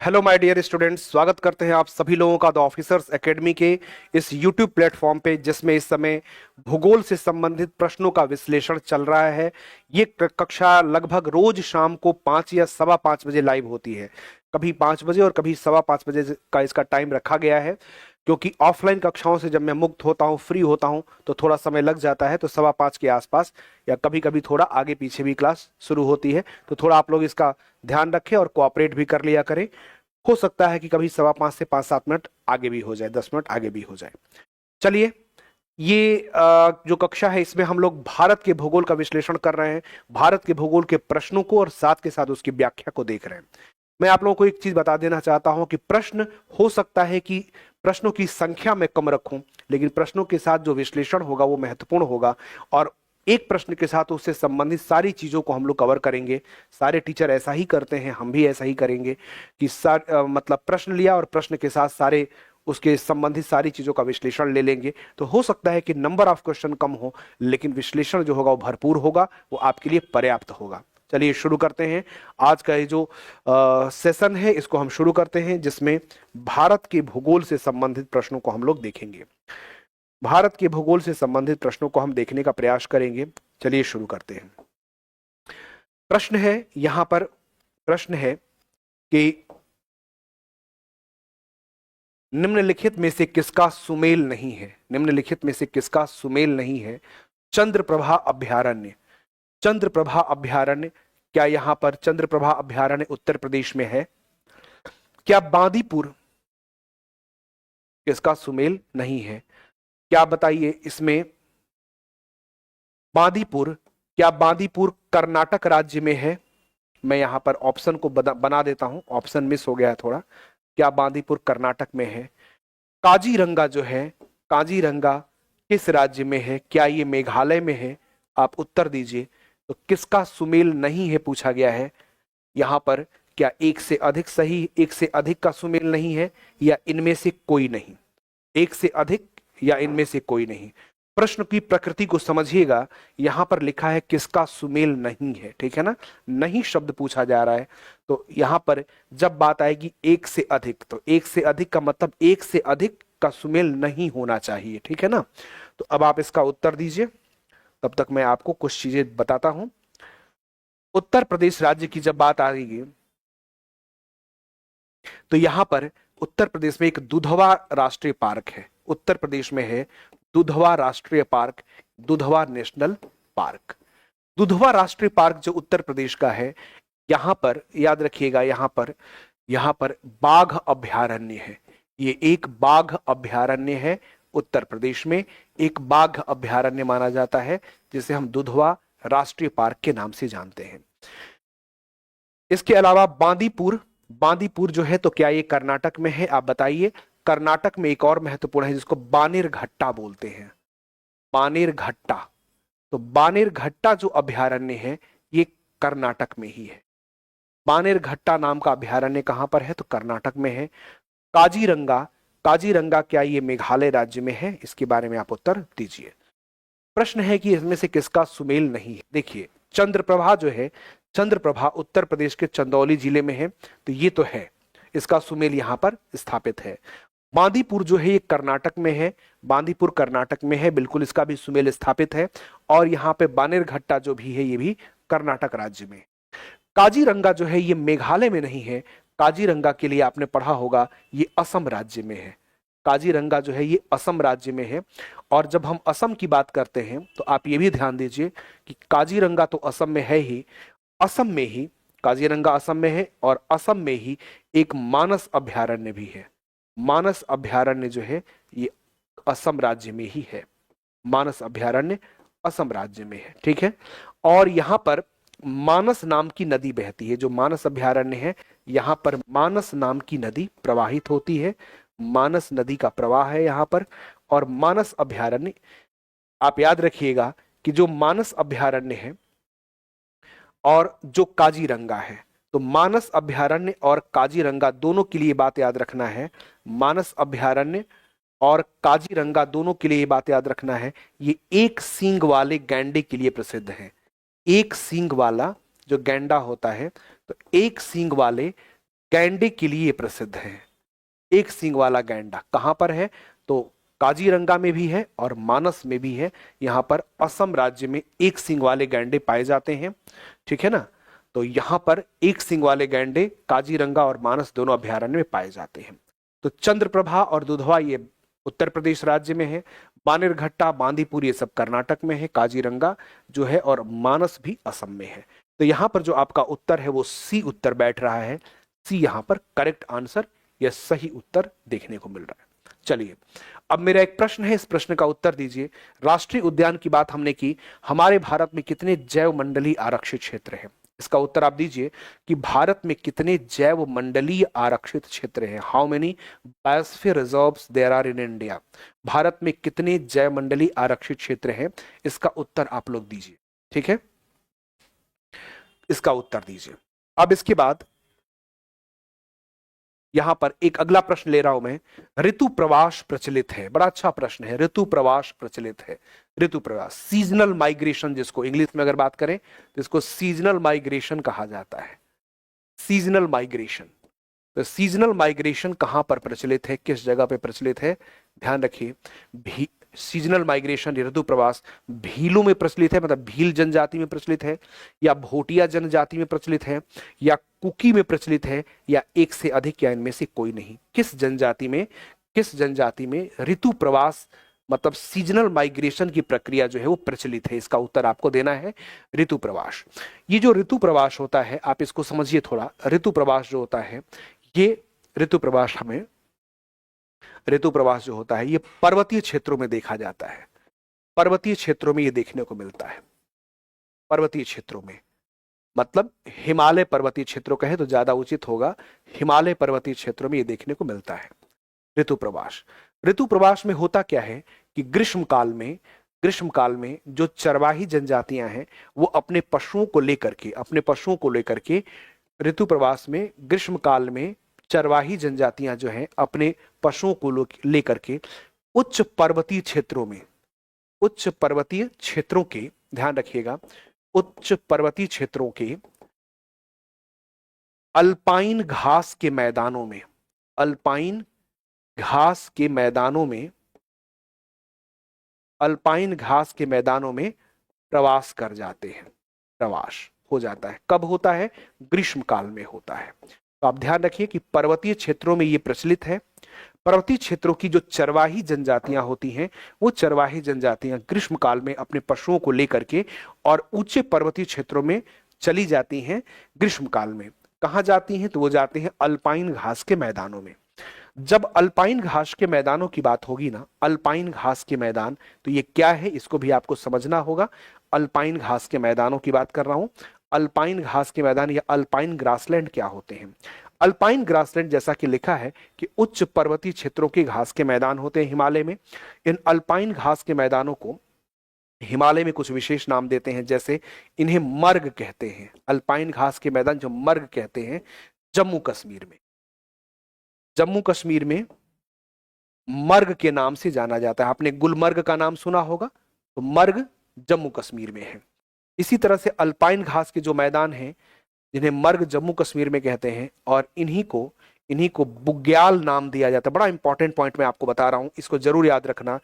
Hello my dear students, स्वागत करते हैं आप सभी लोगों का द ऑफिसर्स एकेडमी के इस यूट्यूब प्लेटफॉर्म पे, जिसमें इस समय भूगोल से संबंधित प्रश्नों का विश्लेषण चल रहा है। ये कक्षा लगभग रोज शाम को 5 या सवा 5 बजे लाइव होती है। कभी 5 बजे और कभी सवा 5 बजे का इसका टाइम रखा गया है, क्योंकि ऑफलाइन कक्षाओं से जब मैं मुक्त होता हूँ, फ्री होता हूँ, तो थोड़ा समय लग जाता है। तो सवा 5 के आसपास या कभी कभी थोड़ा आगे पीछे भी क्लास शुरू होती है। तो थोड़ा आप लोग इसका ध्यान रखें और कोऑपरेट भी कर लिया करें। हो सकता है कि कभी सवा 5 से 5-7 मिनट आगे भी हो जाए, 10 मिनट आगे भी हो जाए। चलिए, ये जो कक्षा है, इसमें हम लोग भारत के भूगोल का विश्लेषण कर रहे हैं। भारत के भूगोल के प्रश्नों को और साथ के साथ उसकी व्याख्या को देख रहे हैं। मैं आप लोगों को एक चीज बता देना चाहता हूं कि प्रश्न हो सकता है कि प्रश्नों की संख्या में कम रखूं, लेकिन प्रश्नों के साथ जो विश्लेषण होगा वो महत्वपूर्ण होगा। और एक प्रश्न के साथ उससे संबंधित सारी चीजों को हम लोग कवर करेंगे। सारे टीचर ऐसा ही करते हैं, हम भी ऐसा ही करेंगे कि मतलब प्रश्न लिया और प्रश्न के साथ सारे उसके संबंधित सारी चीजों का विश्लेषण ले लेंगे। तो हो सकता है कि नंबर ऑफ क्वेश्चन कम हो, लेकिन विश्लेषण जो होगा वो भरपूर होगा, वो आपके लिए पर्याप्त होगा। चलिए शुरू करते हैं। आज का ये जो सेशन है, इसको हम शुरू करते हैं, जिसमें भारत के भूगोल से संबंधित प्रश्नों को हम लोग देखेंगे। भारत के भूगोल से संबंधित प्रश्नों को हम देखने का प्रयास करेंगे। चलिए शुरू करते हैं। प्रश्न है यहां पर, प्रश्न है कि निम्नलिखित में से किसका सुमेल नहीं है। निम्नलिखित में से किसका सुमेल नहीं है। चंद्रप्रभा अभयारण्य। चंद्रप्रभा अभयारण्य, क्या यहां पर चंद्रप्रभा अभयारण्य उत्तर प्रदेश में है? क्या बांदीपुर किसका सुमेल नहीं है? क्या बताइए इसमें बांदीपुर, क्या बांदीपुर कर्नाटक राज्य में है? मैं यहां पर ऑप्शन को बना देता हूं, ऑप्शन मिस हो गया है थोड़ा। क्या बांदीपुर कर्नाटक में है? काजीरंगा जो है, काजीरंगा किस राज्य में है? क्या ये मेघालय में है? आप उत्तर दीजिए। तो किसका सुमेल नहीं है पूछा गया है यहां पर। क्या एक से अधिक सही, एक से अधिक का सुमेल नहीं है, या इनमें से कोई नहीं? एक से अधिक या इनमें से कोई नहीं। प्रश्न की प्रकृति को समझिएगा। यहां पर लिखा है किसका सुमेल नहीं है, ठीक है ना। नहीं शब्द पूछा जा रहा है। तो यहां पर जब बात आएगी एक से अधिक, तो एक से अधिक का मतलब एक से अधिक का सुमेल नहीं होना चाहिए, ठीक है ना। तो अब आप इसका उत्तर दीजिए, तब तक मैं आपको कुछ चीजें बताता हूं। उत्तर प्रदेश राज्य की जब बात आ रही है, तो यहां पर उत्तर प्रदेश में एक दुधवा राष्ट्रीय पार्क है। उत्तर प्रदेश में है दुधवा राष्ट्रीय park, Dudhwa national park. Dudhwa राष्ट्रीय पार्क जो उत्तर प्रदेश का है, यहां पर याद रखिएगा, यहां पर बाघ अभयारण्य है। ये एक बाघ अभयारण्य है। उत्तर प्रदेश में एक बाघ अभयारण्य माना जाता है, जिसे हम दुधवा राष्ट्रीय पार्क के नाम से जानते हैं। इसके अलावा बांदीपुर, बांदीपुर जो है, तो क्या ये कर्नाटक में है? आप बताइए। कर्नाटक में एक और महत्वपूर्ण है जिसको बानेरघट्टा बोलते हैं। बानेरघट्टा, तो बानेरघट्टा जो अभयारण्य है, ये कर्नाटक में ही है। बानेरघट्टा नाम का अभयारण्य कहां पर है? तो कर्नाटक में है। काजीरंगा, काजीरंगा क्या ये मेघालय राज्य में है? इसके बारे में आप उत्तर दीजिए। प्रश्न है कि इसमें से किसका सुमेल नहीं है। देखिए, चंद्रप्रभा जो है, चंद्रप्रभा उत्तर प्रदेश के चंदौली जिले में है, तो ये तो है, इसका सुमेल यहां पर स्थापित है। बांदीपुर जो है ये कर्नाटक में है, बांदीपुर कर्नाटक में है, बिल्कुल इसका भी सुमेल स्थापित है। और यहाँ पे बानेरघट्टा जो भी है, ये भी कर्नाटक राज्य में। काजीरंगा जो है ये मेघालय में नहीं है। काजीरंगा के लिए आपने पढ़ा होगा, ये असम राज्य में है। काजीरंगा जो है ये असम राज्य में है। और जब हम असम की बात करते हैं, तो आप ये भी ध्यान दीजिए कि काजीरंगा तो असम में है ही, असम में ही काजीरंगा असम में है, और असम में ही एक मानस अभयारण्य भी है। मानस अभयारण्य जो है ये असम राज्य में ही है। मानस अभयारण्य असम राज्य में है, ठीक है। और यहां पर मानस नाम की नदी बहती है। जो मानस अभयारण्य है, यहां पर मानस नाम की नदी प्रवाहित होती है। मानस नदी का प्रवाह है यहां पर। और मानस अभयारण्य, आप याद रखिएगा कि जो मानस अभयारण्य है और जो काजीरंगा है, तो मानस अभयारण्य और काजीरंगा दोनों के लिए बात याद रखना है। मानस अभयारण्य और काजीरंगा दोनों के लिए ये बात याद रखना है, ये एक सींग वाले गैंडे के लिए प्रसिद्ध है। एक सींग वाला जो गैंडा होता है, तो एक सींग वाले गैंडे के लिए प्रसिद्ध है। एक सींग वाला गैंडा कहां पर है? तो काजीरंगा में भी है और मानस में भी है। यहां पर असम राज्य में एक सींग वाले गैंडे पाए जाते हैं, ठीक है ना। तो यहां पर एक सींग वाले गैंडे काजीरंगा और मानस दोनों अभयारण्य में पाए जाते हैं। तो चंद्रप्रभा और दुधवा ये उत्तर प्रदेश राज्य में है, बानेरघट्टा, बांदीपुर ये सब कर्नाटक में है, काजीरंगा जो है और मानस भी असम में है। तो यहां पर जो आपका उत्तर है वो सी उत्तर बैठ रहा है। सी यहां पर करेक्ट आंसर या सही उत्तर देखने को मिल रहा है। चलिए, अब मेरा एक प्रश्न है, इस प्रश्न का उत्तर दीजिए। राष्ट्रीय उद्यान की बात हमने की, हमारे भारत में कितने जैव मंडलीय आरक्षित क्षेत्र हैं? इसका उत्तर आप दीजिए कि भारत में कितने जैव मंडलीय आरक्षित क्षेत्र हैं। How many biosphere reserves there are in India? Bharat में कितने जैव मंडलीय आरक्षित क्षेत्र हैं? इसका उत्तर आप लोग दीजिए, ठीक है, इसका उत्तर दीजिए। अब इसके बाद यहां पर एक अगला प्रश्न ले रहा हूं मैं। ऋतु प्रवास प्रचलित है, बड़ा अच्छा प्रश्न है। ऋतु प्रवास प्रचलित है, ऋतु प्रवास, सीजनल माइग्रेशन जिसको इंग्लिश में अगर बात करें तो इसको सीजनल माइग्रेशन कहा जाता है। सीजनल माइग्रेशन, तो सीजनल माइग्रेशन कहां पर प्रचलित है, किस जगह पे प्रचलित है? ध्यान रखिए, सीजनल माइग्रेशन ऋतु प्रवास भीलों में प्रचलित है, मतलब भील जनजाति में प्रचलित है, या भोटिया जनजाति में प्रचलित है, या कुकी में प्रचलित है, या एक से अधिक, या इनमें से कोई नहीं? किस जनजाति में, किस जनजाति में ऋतु प्रवास मतलब सीजनल माइग्रेशन की प्रक्रिया जो है वो प्रचलित है? इसका उत्तर आपको देना है ऋतु प्रवास। ये जो ऋतु प्रवास होता है आप इसको समझिए थोड़ा। ऋतु प्रवास जो होता है, ये ऋतु प्रवास हमें, ऋतु प्रवास जो होता है ये पर्वतीय क्षेत्रों में देखा जाता है। पर्वतीय क्षेत्रों में ये देखने को मिलता है। पर्वतीय क्षेत्रों में मतलब हिमालय पर्वतीय क्षेत्रों कहे तो ज्यादा उचित होगा। हिमालय पर्वतीय क्षेत्रों में ये देखने को मिलता है ऋतु प्रवास। ऋतु प्रवास में होता क्या है कि ग्रीष्म काल में जो चरवाही जनजातियां हैं वो अपने पशुओं को लेकर के ऋतु प्रवास में, ग्रीष्म काल में चरवाही जनजातियां जो हैं अपने पशुओं को लेकर के उच्च पर्वतीय क्षेत्रों के, ध्यान रखिएगा, उच्च पर्वतीय क्षेत्रों के अल्पाइन घास के मैदानों में, अल्पाइन घास के मैदानों में, अल्पाइन घास के मैदानों में प्रवास कर जाते हैं। प्रवास हो जाता है, कब होता है? ग्रीष्म काल में होता है। तो आप ध्यान रखिए कि पर्वतीय क्षेत्रों में यह प्रचलित है। पर्वतीय क्षेत्रों की जो चरवाही जनजातियां होती हैं वो चरवाही जनजातियां ग्रीष्म काल में अपने पशुओं को लेकर के और ऊंचे पर्वतीय क्षेत्रों में चली जाती हैं। ग्रीष्म काल में कहां जाती हैं? तो वो जाते हैं अल्पाइन घास के मैदानों में। जब अल्पाइन घास के मैदानों की बात होगी ना, अल्पाइन घास के मैदान, तो ये क्या है इसको भी आपको समझना होगा। अल्पाइन घास के मैदानों की बात कर रहा हूं। अल्पाइन घास के मैदान या अल्पाइन ग्रासलैंड क्या होते हैं? अल्पाइन ग्रासलैंड जैसा कि लिखा है कि उच्च पर्वतीय क्षेत्रों के घास के मैदान होते हैं हिमालय में। इन अल्पाइन घास के मैदानों को हिमालय में कुछ विशेष नाम देते हैं, जैसे इन्हें मर्ग कहते हैं। अल्पाइन घास के मैदान जो मर्ग कहते हैं, जम्मू कश्मीर में मर्ग के नाम से जाना जाता है। आपने गुलमर्ग का नाम सुना होगा, तो मर्ग जम्मू कश्मीर में है। इसी तरह से अल्पाइन घास के जो मैदान हैं जिन्हें मर्ग जम्मू कश्मीर में कहते हैं, और इन्हीं को बुग्याल नाम दिया जाता है। बड़ा इंपॉर्टेंट पॉइंट मैं आपको बता रहा हूं, इसको जरूर याद रखना।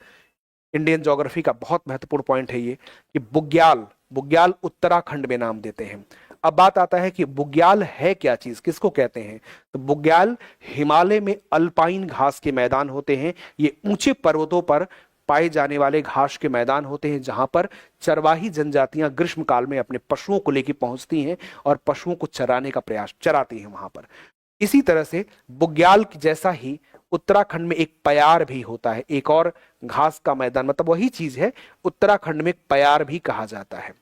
इंडियन ज्योग्राफी का बहुत महत्वपूर्ण पॉइंट है ये कि बुग्याल उत्तराखंड में नाम देते हैं। अब बात आता है कि बुग्याल है क्या चीज, किसको कहते हैं? तो बुग्याल हिमालय में अल्पाइन घास के मैदान होते हैं। ये ऊंचे पर्वतों पर पाए जाने वाले घास के मैदान होते हैं जहां पर चरवाही जनजातियां ग्रीष्म काल में अपने पशुओं को लेकर पहुंचती हैं और पशुओं को चराने का प्रयास चराती हैं वहां पर। इसी तरह से बुग्याल जैसा ही उत्तराखंड में एक पयार भी होता है, एक और घास का मैदान, मतलब वही चीज है। उत्तराखंड में पयार भी कहा जाता है,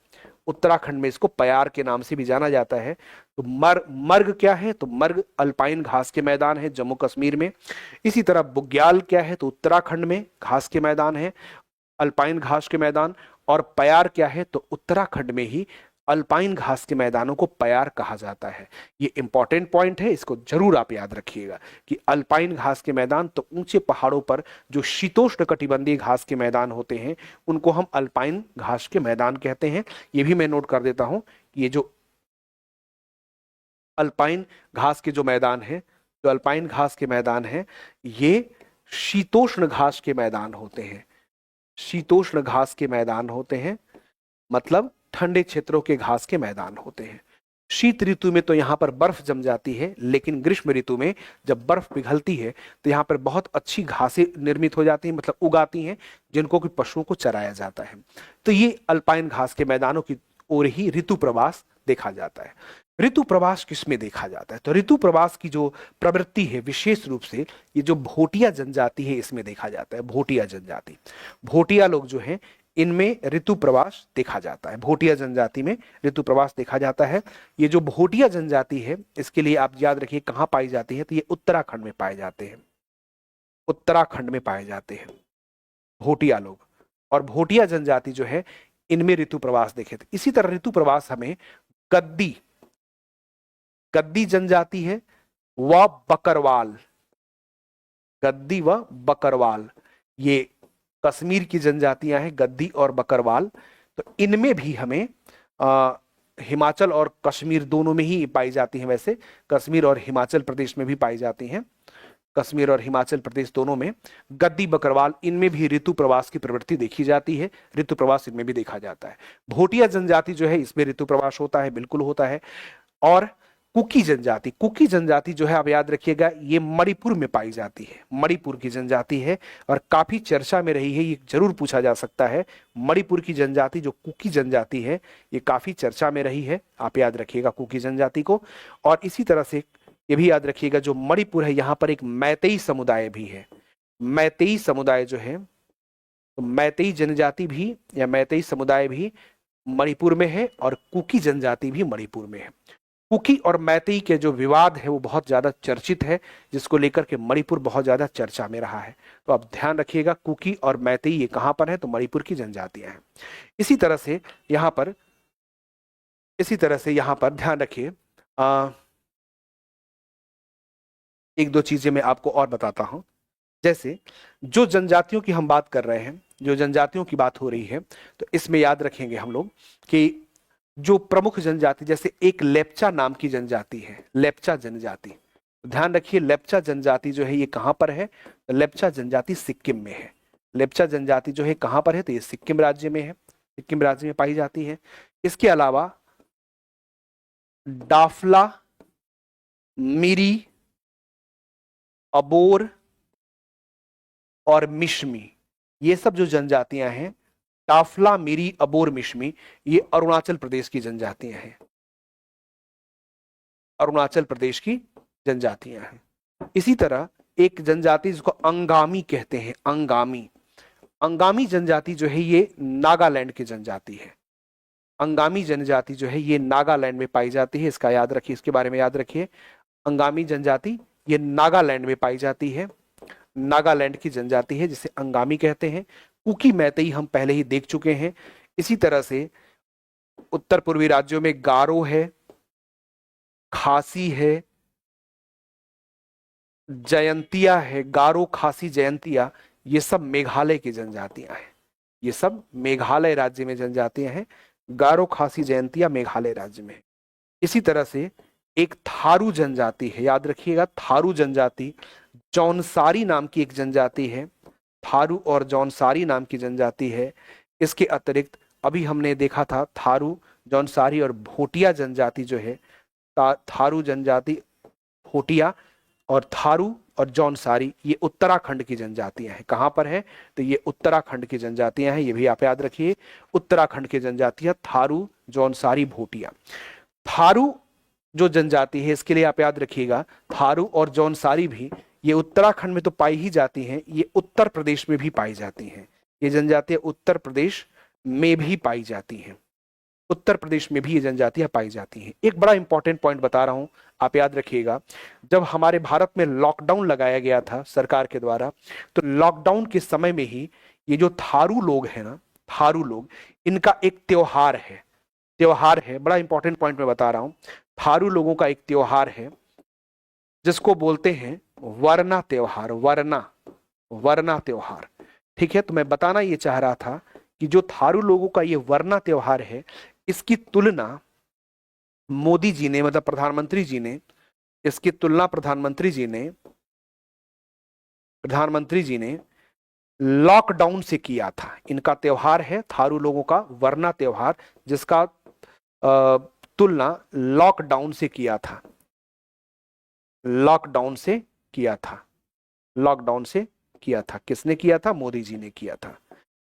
उत्तराखंड में इसको पयार के नाम से भी जाना जाता है। तो मर्ग क्या है? तो मर्ग अल्पाइन घास के मैदान है जम्मू कश्मीर में। इसी तरह बुग्याल क्या है? तो उत्तराखंड में घास के मैदान है, अल्पाइन घास के मैदान। और पयार क्या है? तो उत्तराखंड में ही अल्पाइन घास के मैदानों को पयार कहा जाता है। ये इंपॉर्टेंट पॉइंट है, इसको जरूर आप याद रखिएगा कि अल्पाइन घास के मैदान, तो ऊंचे पहाड़ों पर जो शीतोष्ण कटिबंधीय घास के मैदान होते हैं उनको हम अल्पाइन घास के मैदान कहते हैं। ये भी मैं नोट कर देता हूं, ये जो अल्पाइन घास के जो मैदान है, जो अल्पाइन घास के मैदान है, ये शीतोष्ण घास के मैदान होते हैं। शीतोष्ण घास के मैदान होते हैं, मतलब ठंडे क्षेत्रों के घास के मैदान होते हैं। शीत ऋतु में तो यहाँ पर बर्फ जम जाती है, लेकिन ग्रीष्म ऋतु में जब बर्फ पिघलती है तो यहाँ पर बहुत अच्छी घासें निर्मित हो जाती हैं, मतलब उगाती हैं, जिनको कि पशुओं को चराया जाता है। तो ये अल्पाइन घास के मैदानों की ओर ही ऋतु प्रवास देखा जाता है। ऋतु प्रवास किसमें देखा जाता है? तो ऋतु प्रवास की जो प्रवृत्ति है विशेष रूप से ये जो भोटिया जनजाति है इसमें देखा जाता है। भोटिया जनजाति, भोटिया लोग जो हैं इनमें ऋतु प्रवास देखा जाता है। भोटिया जनजाति में ऋतु प्रवास देखा जाता है। ये जो भोटिया जनजाति है इसके लिए आप याद रखिए कहाँ पाई जाती है, तो ये उत्तराखंड में पाए जाते हैं। उत्तराखंड में पाए जाते हैं भोटिया लोग। और भोटिया जनजाति जो है इनमें ऋतु प्रवास देखे थे। इसी तरह ऋतु प्रवास हमें गद्दी, गद्दी जनजाति है व बकरवाल, गद्दी व बकरवाल, ये कश्मीर की जनजातियां हैं, गद्दी और बकरवाल। तो इनमें भी हमें हिमाचल और कश्मीर दोनों में ही पाई जाती हैं। वैसे कश्मीर और हिमाचल प्रदेश में भी पाई जाती हैं, कश्मीर और हिमाचल प्रदेश दोनों में गद्दी बकरवाल, इनमें भी ऋतु प्रवास की प्रवृत्ति देखी जाती है। ऋतु प्रवास इनमें भी देखा जाता है। भोटिया जनजाति जो है इसमें ऋतु प्रवास होता है, बिल्कुल होता है। और कुकी जनजाति, कुकी जनजाति जो है आप याद रखिएगा ये मणिपुर में पाई जाती है, मणिपुर की जनजाति है और काफी चर्चा में रही है। ये जरूर पूछा जा सकता है, मणिपुर की जनजाति जो कुकी जनजाति है ये काफी चर्चा में रही है, आप याद रखिएगा कुकी जनजाति को। और इसी तरह से ये भी याद रखिएगा जो मणिपुर है यहाँ पर एक मैतेई समुदाय भी है। मैतेई समुदाय जो है, तो मैतेई जनजाति भी या मैतेई समुदाय भी मणिपुर में है और कुकी जनजाति भी मणिपुर में है। कुकी और मैतेई के जो विवाद है वो बहुत ज्यादा चर्चित है, जिसको लेकर के मणिपुर बहुत ज्यादा चर्चा में रहा है। तो आप ध्यान रखिएगा कुकी और मैतेई ये कहां पर है, तो मणिपुर की जनजातियां हैं। इसी तरह से यहां पर ध्यान रखिए एक दो चीजें मैं आपको और बताता हूं। जैसे जो जनजातियों की हम बात कर रहे हैं, जो जनजातियों की बात हो रही है, तो इसमें याद रखेंगे हम लोग कि जो प्रमुख जनजाति, जैसे एक लेप्चा नाम की जनजाति है, लेप्चा जनजाति। ध्यान रखिए लेप्चा जनजाति जो है ये कहां पर है, तो लेप्चा जनजाति सिक्किम में है। लेप्चा जनजाति जो है कहां पर है, तो ये सिक्किम राज्य में है, सिक्किम राज्य में पाई जाती है। इसके अलावा डाफला, मिरी, अबोर और मिश्मी, ये सब जो जनजातियां हैं, टाफला, मिरी, अबोर, मिश्मी, ये अरुणाचल प्रदेश की जनजातियां हैं, अरुणाचल प्रदेश की जनजातियां हैं। इसी तरह एक जनजाति जिसको अंगामी कहते हैं, अंगामी, अंगामी जनजाति जो है ये नागालैंड की जनजाति है। अंगामी जनजाति जो है ये नागालैंड में पाई जाती है, इसका याद रखिए, इसके बारे में याद रखिए। अंगामी जनजाति ये नागालैंड में पाई जाती है, नागालैंड की जनजाति है जिसे अंगामी कहते हैं। कुकी मैतेई हम पहले ही देख चुके हैं। इसी तरह से उत्तर पूर्वी राज्यों में गारो है, खासी है, जयंतिया है। गारो, खासी, जयंतिया ये सब मेघालय की जनजातियां हैं, ये सब मेघालय राज्य में जनजातियां हैं। गारो, खासी, जयंतिया मेघालय राज्य में। इसी तरह से एक थारू जनजाति है, याद रखिएगा थारू जनजाति, जौनसारी नाम की एक जनजाति है, थारू और जौनसारी नाम की जनजाति है। इसके अतिरिक्त अभी हमने देखा था थारू, जौनसारी और भोटिया जनजाति जो है, थारू जनजाति, भोटिया और थारू और जौनसारी ये उत्तराखंड की जनजातियां हैं। कहां पर है, तो ये उत्तराखंड की जनजातियां हैं, ये भी आप याद रखिए, उत्तराखंड की जनजातियां थारू, जौनसारी, भोटिया। थारू जो जनजाति है इसके लिए आप याद रखिएगा थारू और जौनसारी भी ये उत्तराखंड में तो पाई ही जाती हैं, ये उत्तर प्रदेश में भी पाई जाती हैं। ये जनजातियां उत्तर प्रदेश में भी पाई जाती हैं, उत्तर प्रदेश में भी ये जनजातियां पाई जाती हैं। एक बड़ा इंपॉर्टेंट पॉइंट बता रहा हूं, आप याद रखिएगा, जब हमारे भारत में लॉकडाउन लगाया गया था सरकार के द्वारा, तो लॉकडाउन के समय में ही ये जो थारू लोग हैं ना, थारू लोग, इनका एक त्योहार है, त्योहार है, बड़ा इंपॉर्टेंट पॉइंट मैं बता रहा हूं। थारू लोगों का एक त्योहार है जिसको बोलते हैं वरना त्योहार, वरना, वरना त्योहार। ठीक है, तो मैं बताना ये चाह रहा था कि जो थारू लोगों का ये वरना त्योहार है, इसकी तुलना मोदी जी ने, मतलब प्रधानमंत्री जी ने, इसकी तुलना प्रधानमंत्री जी ने लॉकडाउन से किया था। इनका त्योहार है थारू लोगों का वरना त्योहार, जिसका तुलना लॉकडाउन से किया था। लॉकडाउन से किया था। लॉकडाउन से किया था। किसने किया था? मोदी जी ने किया था।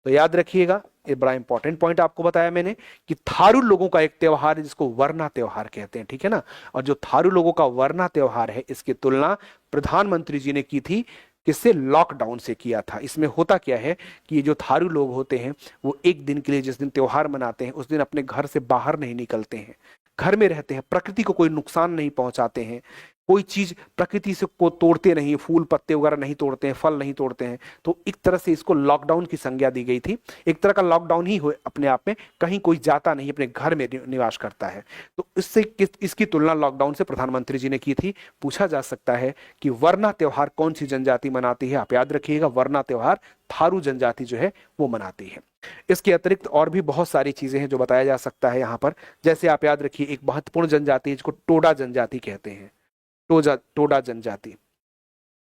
तो याद रखिएगा, ये बड़ा इंपॉर्टेंट पॉइंट आपको बताया मैंने कि थारू लोगों का एक त्योहार है जिसको वरना त्योहार कहते हैं, ठीक है ना। और जो थारू लोगों का वरना त्योहार है, इसकी तुलना प्रधानमंत्री जी ने की थी, किससे? लॉकडाउन से किया था। इसमें होता क्या है कि ये जो थारू लोग होते हैं, वो एक दिन के लिए जिस दिन त्योहार मनाते हैं, उस दिन अपने घर से बाहर नहीं निकलते हैं, घर में रहते हैं, प्रकृति को कोई नुकसान नहीं पहुंचाते हैं, कोई चीज प्रकृति से को तोड़ते नहीं, फूल पत्ते वगैरह नहीं तोड़ते हैं, फल नहीं तोड़ते हैं। तो एक तरह से इसको लॉकडाउन की संज्ञा दी गई थी। एक तरह का लॉकडाउन ही हो अपने आप में, कहीं कोई जाता नहीं, अपने घर में निवास करता है। तो इसकी तुलना लॉकडाउन से प्रधानमंत्री जी ने की थी। पूछा जा सकता है कि वरना त्योहार कौन सी जनजाति मनाती है? आप याद रखिएगा, वरना त्योहार थारू जनजाति जो है वो मनाती है। इसके अतिरिक्त और भी बहुत सारी चीजें हैं जो बताया जा सकता है यहाँ पर। जैसे आप याद रखिए, एक महत्वपूर्ण जनजाति है जिसको टोडा जनजाति कहते हैं। टोडा जनजाति,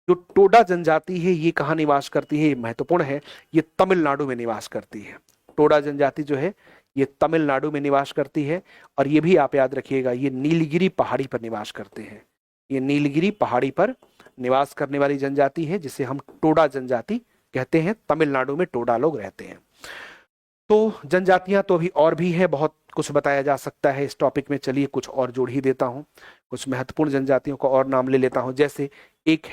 जो टोडा जनजाति है, ये कहाँ निवास करती है? ये महत्वपूर्ण है, ये तमिलनाडु में निवास करती है। टोडा जनजाति जो है ये तमिलनाडु में निवास करती है। और ये भी आप याद रखिएगा, ये नीलगिरी पहाड़ी पर निवास करते हैं। ये नीलगिरी पहाड़ी पर निवास करने वाली जनजाति है, जिसे हम टोडा जनजाति कहते हैं। तमिलनाडु में टोडा लोग रहते हैं। तो जनजातियां तो अभी और भी है, बहुत कुछ बताया जा सकता है इस टॉपिक में। चलिए कुछ और जोड़ ही देता हूं, कुछ महत्वपूर्ण जनजातियों का और नाम ले लेता हूं। जैसे एक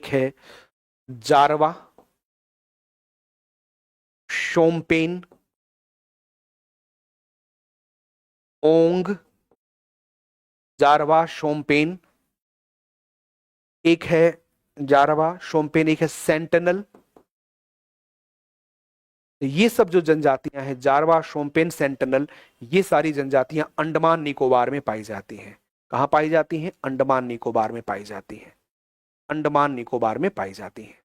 है जारवा, शोम्पेन, ओंग, जारवा, शोम्पेन। एक है जारवा, शोम्पेन, एक है सेंटिनल। ये सब जो जनजातियां हैं, जारवा, शोम्पेन, सेंटिनल, ये सारी जनजातियां अंडमान निकोबार में पाई जाती हैं। कहां पाई जाती हैं? अंडमान निकोबार में पाई जाती हैं। अंडमान निकोबार में पाई जाती हैं।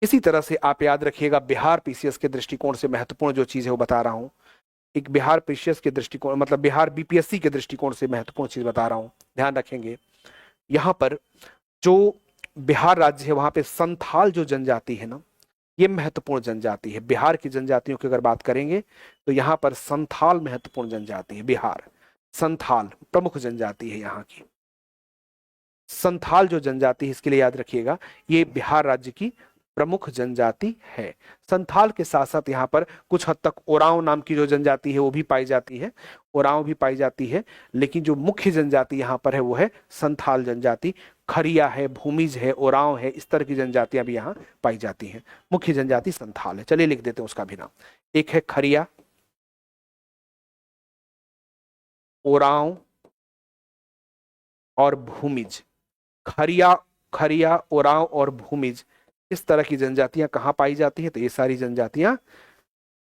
इसी तरह से आप याद रखिएगा, बिहार पीसीएस के दृष्टिकोण से महत्वपूर्ण जो चीज है वो बता रहा हूं। एक बिहार पीसीएस के दृष्टिकोण, मतलब बिहार बीपीएससी के दृष्टिकोण से महत्वपूर्ण चीज बता रहा हूं, ध्यान रखेंगे। यहां पर जो बिहार राज्य है, वहां पे संथाल जो जनजाति है ना, ये महत्वपूर्ण जनजाति है। बिहार की जनजातियों की अगर बात करेंगे तो यहाँ पर संथाल महत्वपूर्ण जनजाति है। बिहार संथाल प्रमुख जनजाति है यहाँ की। संथाल जो जनजाति है, इसके लिए याद रखिएगा, ये बिहार राज्य की प्रमुख जनजाति है। संथाल के साथ साथ यहाँ पर कुछ हद तक ओरांव नाम की जो जनजाति है वो भी पाई जाती है। ओरांव भी पाई जाती है, लेकिन जो मुख्य जनजाति यहाँ पर है वो है संथाल जनजाति। खरिया है, भूमिज है, ओरांव है, इस तरह की जनजातियां भी यहाँ पाई जाती हैं। मुख्य जनजाति संथाल है। चलिए लिख देते हैं उसका भी नाम। एक है खरिया, ओरांव और भूमिज। खरिया, ओरांव और भूमिज, इस तरह की जनजातियां कहाँ पाई जाती हैं? तो ये सारी जनजातियां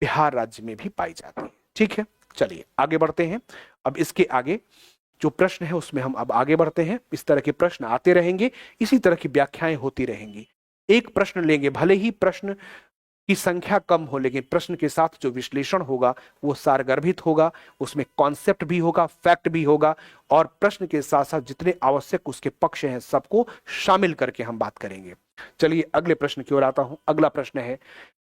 बिहार राज्य में भी पाई जाती हैं। ठीक है, चलिए आगे बढ़ते हैं। अब इसके आगे जो प्रश्न है उसमें हम अब आगे बढ़ते हैं। इस तरह के प्रश्न आते रहेंगे, इसी तरह की व्याख्याएं होती रहेंगी। एक प्रश्न लेंगे, भले ही प्रश्न की संख्या कम हो, लेकिन प्रश्न के साथ जो विश्लेषण होगा वो सारगर्भित होगा, उसमें कॉन्सेप्ट भी होगा, फैक्ट भी होगा, और प्रश्न के साथ साथ जितने आवश्यक उसके पक्ष हैं सबको शामिल करके हम बात करेंगे। चलिए अगले प्रश्न की ओर आता हूं। अगला प्रश्न है,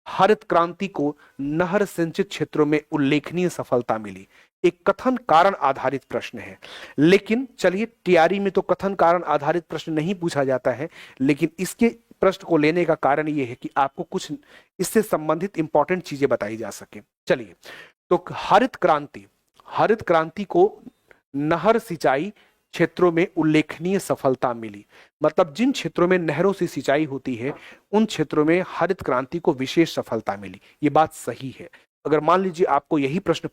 हरित क्रांति को नहर सिंचित क्षेत्रों में उल्लेखनीय सफलता मिली। एक कथन कारण आधारित प्रश्न है, लेकिन चलिए टीआरई में तो कथन कारण आधारित प्रश्न नहीं पूछा जाता है, लेकिन इसके प्रश्न को लेने का कारण यह है कि आपको कुछ इससे संबंधित इंपॉर्टेंट चीजें बताई जा सके। चलिए, तो हरित क्रांति को नहर सिंचाई क्षेत्रों में उल्लेखनीय सफलता मिली, मतलब जिन क्षेत्रों में नहरों से सिंचाई होती है उन क्षेत्रों में हरित क्रांति को विशेष सफलता मिली। ये बात सही है। अगर मान लीजिए आपको यही प्रश्न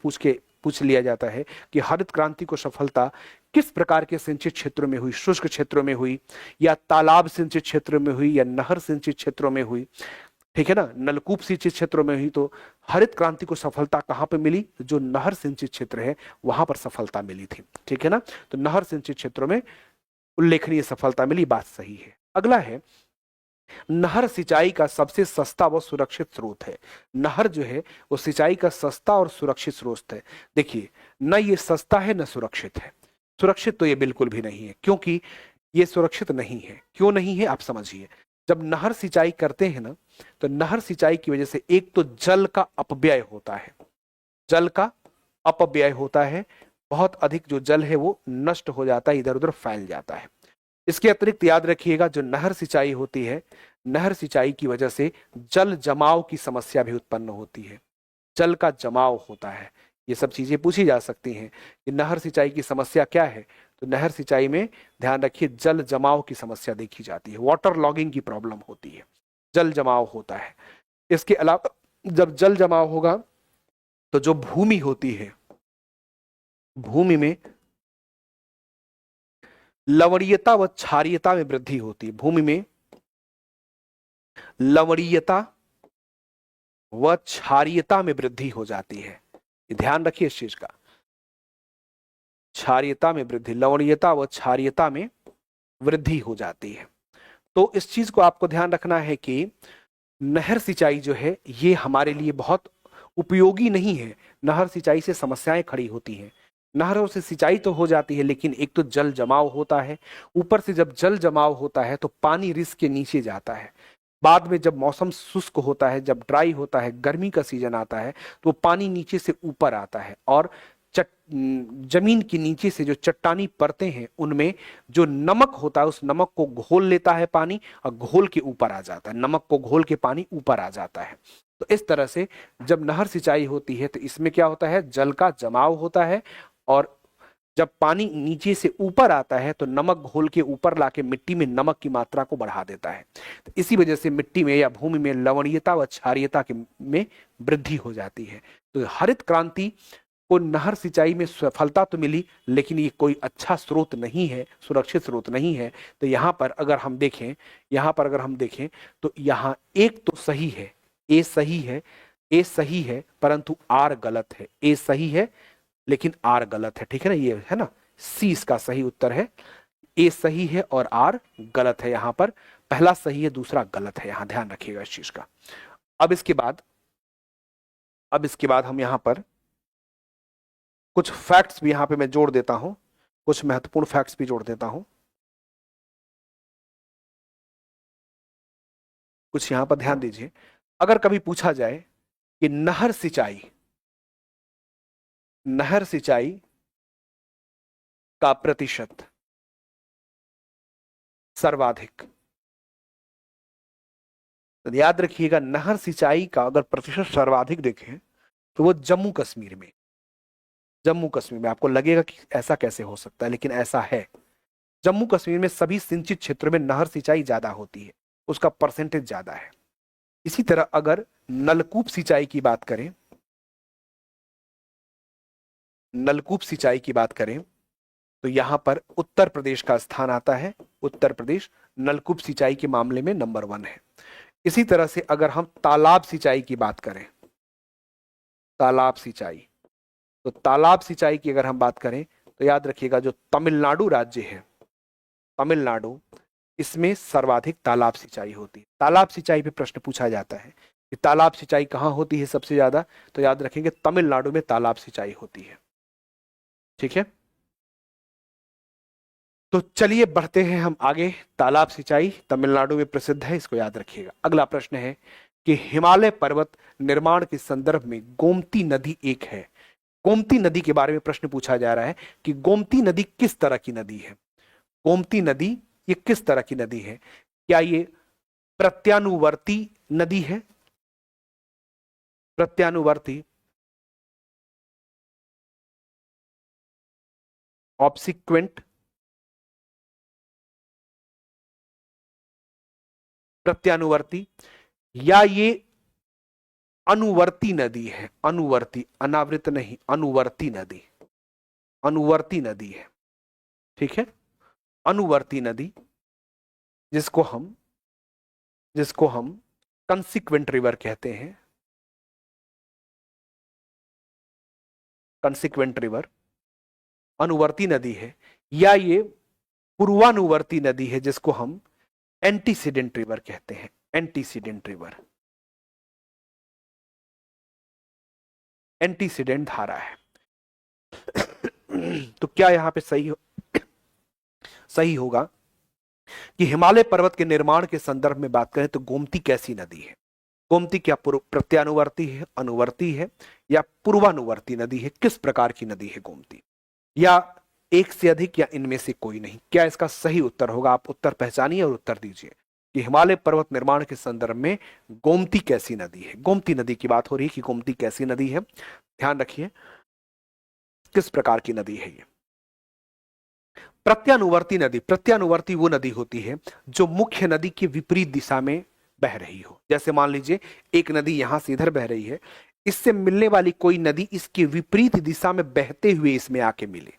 पूछ लिया जाता है कि हरित क्रांति को सफलता किस प्रकार के सिंचित क्षेत्रों में हुई, शुष्क क्षेत्रों में हुई या तालाब सिंचित क्षेत्रों में हुई या नहर सिंचित क्षेत्रों में हुई, ठीक है ना, नलकूप सिंचित क्षेत्रों में हुई, तो हरित क्रांति को सफलता कहां पे मिली? जो नहर सिंचित क्षेत्र है वहां पर सफलता मिली थी। ठीक है ना, तो नहर सिंचित क्षेत्रों में उल्लेखनीय सफलता मिली, बात सही है। अगला है नहर सिंचाई का सबसे सस्ता व सुरक्षित स्रोत है। नहर जो है वो सिंचाई का सस्ता और सुरक्षित स्रोत है। देखिए, न ये सस्ता है न सुरक्षित है। सुरक्षित तो ये बिल्कुल भी नहीं है, क्योंकि ये सुरक्षित नहीं है। क्यों नहीं है आप समझिए। जब नहर सिंचाई करते हैं ना, तो नहर सिंचाई की वजह से एक तो जल का अपव्यय होता है। जल का अपव्यय होता है, बहुत अधिक जो जल है वो नष्ट हो जाता है, इधर उधर फैल जाता है। इसके अतिरिक्त याद रखिएगा, जो नहर सिंचाई होती है, नहर सिंचाई की वजह से जल जमाव की समस्या भी उत्पन्न होती है। जल का जमाव होता है। ये सब चीजें पूछी जा सकती हैं कि नहर सिंचाई की समस्या क्या है। तो नहर सिंचाई में ध्यान रखिए, जल जमाव की समस्या देखी जाती है, वाटर लॉगिंग की प्रॉब्लम होती है, जल जमाव होता है। इसके अलावा जब जल जमाव होगा तो जो भूमि होती है, भूमि में लवणीयता व क्षारीयता में वृद्धि होती है। भूमि में लवणीयता व क्षारीयता में वृद्धि हो जाती है। ध्यान रखिए इस चीज का, क्षारीयता में वृद्धि, लवणीयता व क्षारीयता में वृद्धि हो जाती है। तो इस चीज को आपको ध्यान रखना है कि नहर सिंचाई जो है ये हमारे लिए बहुत उपयोगी नहीं है। नहर सिंचाई से समस्याएं खड़ी होती हैं। नहरों से सिंचाई तो हो जाती है, लेकिन एक तो जल जमाव होता है, ऊपर से जब जल जमाव होता है तो पानी रिस के नीचे जाता है। बाद में जब मौसम शुष्क होता है, जब ड्राई होता है, गर्मी का सीजन आता है, तो पानी नीचे से ऊपर आता है और जमीन के नीचे से जो चट्टानी परतें हैं उनमें जो नमक होता है, उस नमक को घोल लेता है पानी, और घोल के ऊपर आ जाता है। नमक को घोल के पानी ऊपर आ जाता है। तो इस तरह से जब नहर सिंचाई होती है तो इसमें क्या होता है, जल का जमाव होता है, और जब पानी नीचे से ऊपर आता है तो नमक घोल के ऊपर लाके मिट्टी में नमक की मात्रा को बढ़ा देता है। तो इसी वजह से मिट्टी में या भूमि में लवणीयता व क्षारीयता में वृद्धि हो जाती है। तो हरित क्रांति को नहर सिंचाई में सफलता तो मिली, लेकिन ये कोई अच्छा स्रोत नहीं है, सुरक्षित स्रोत नहीं है। तो यहाँ पर अगर हम देखें, यहाँ पर अगर हम देखें तो यहाँ एक तो सही है, ए सही है, ए सही है, परंतु आर गलत है। ए सही है लेकिन आर गलत है, ठीक है ना, ये है ना, सी इसका सही उत्तर है। ए सही है और आर गलत है। यहां पर पहला सही है, दूसरा गलत है। यहां ध्यान रखिएगा इस चीज का। अब इसके बाद हम यहां पर कुछ फैक्ट्स भी यहां पे मैं जोड़ देता हूं, कुछ महत्वपूर्ण फैक्ट्स भी जोड़ देता हूं। कुछ यहां पर ध्यान दीजिए। अगर कभी पूछा जाए कि नहर सिंचाई का प्रतिशत सर्वाधिक, तो याद रखिएगा, नहर सिंचाई का अगर प्रतिशत सर्वाधिक देखें तो वो जम्मू कश्मीर में, जम्मू कश्मीर में। आपको लगेगा कि ऐसा कैसे हो सकता है, लेकिन ऐसा है। जम्मू कश्मीर में सभी सिंचित क्षेत्रों में नहर सिंचाई ज्यादा होती है, उसका परसेंटेज ज्यादा है। इसी तरह अगर नलकूप सिंचाई की बात करें, नलकूप सिंचाई की बात करें तो यहां पर उत्तर प्रदेश का स्थान आता है। उत्तर प्रदेश नलकूप सिंचाई के मामले में नंबर 1 है। इसी तरह से अगर हम तालाब सिंचाई की बात करें, तालाब सिंचाई, तो तालाब सिंचाई की अगर हम बात करें तो याद रखिएगा, जो तमिलनाडु राज्य है, तमिलनाडु, इसमें सर्वाधिक तालाब सिंचाई होती है। तालाब सिंचाई पे प्रश्न पूछा जाता है कि तालाब सिंचाई कहां होती है सबसे ज्यादा, तो याद रखेंगे तमिलनाडु में तालाब सिंचाई होती है। ठीक है, तो चलिए बढ़ते हैं हम आगे। तालाब सिंचाई तमिलनाडु में प्रसिद्ध है, इसको याद रखिएगा। अगला प्रश्न है कि हिमालय पर्वत निर्माण के संदर्भ में गोमती नदी एक है। गोमती नदी के बारे में प्रश्न पूछा जा रहा है कि गोमती नदी किस तरह की नदी है। गोमती नदी ये किस तरह की नदी है? क्या ये प्रत्यानुवर्ती नदी है? प्रत्यानुवर्ती, ऑब्सिक्वेंट, प्रत्यानुवर्ती, या ये अनुवर्ती नदी है? अनुवर्ती, अनावृत नहीं, अनुवर्ती नदी, अनुवर्ती नदी है। ठीक है, अनुवर्ती नदी, जिसको हम कंसिक्वेंट रिवर कहते हैं। कंसिक्वेंट रिवर अनुवर्ती नदी है, या ये पूर्वानुवर्ती नदी है, जिसको हम एंटीसीडेंट रिवर कहते हैं, एंटीसीडेंट रिवर, एंटीसीडेंट धारा है। तो क्या यहां पे सही होगा कि हिमालय पर्वत के निर्माण के संदर्भ में बात करें तो गोमती कैसी नदी है? गोमती क्या प्रत्यानुवर्ती है, अनुवर्ती है, या पूर्वानुवर्ती नदी है? किस प्रकार की नदी है गोमती? या एक से अधिक, या इनमें से कोई नहीं? क्या इसका सही उत्तर होगा? आप उत्तर पहचानिए और उत्तर दीजिए कि हिमालय पर्वत निर्माण के संदर्भ में गोमती कैसी नदी है। गोमती नदी की बात हो रही है कि गोमती कैसी नदी है, ध्यान रखिए किस प्रकार की नदी है ये। प्रत्यानुवर्ती नदी, प्रत्यानुवर्ती वो नदी होती है जो मुख्य नदी के विपरीत दिशा में बह रही हो। जैसे मान लीजिए एक नदी यहां से इधर बह रही है, इससे मिलने वाली कोई नदी इसके विपरीत दिशा में बहते हुए इसमें आके मिले।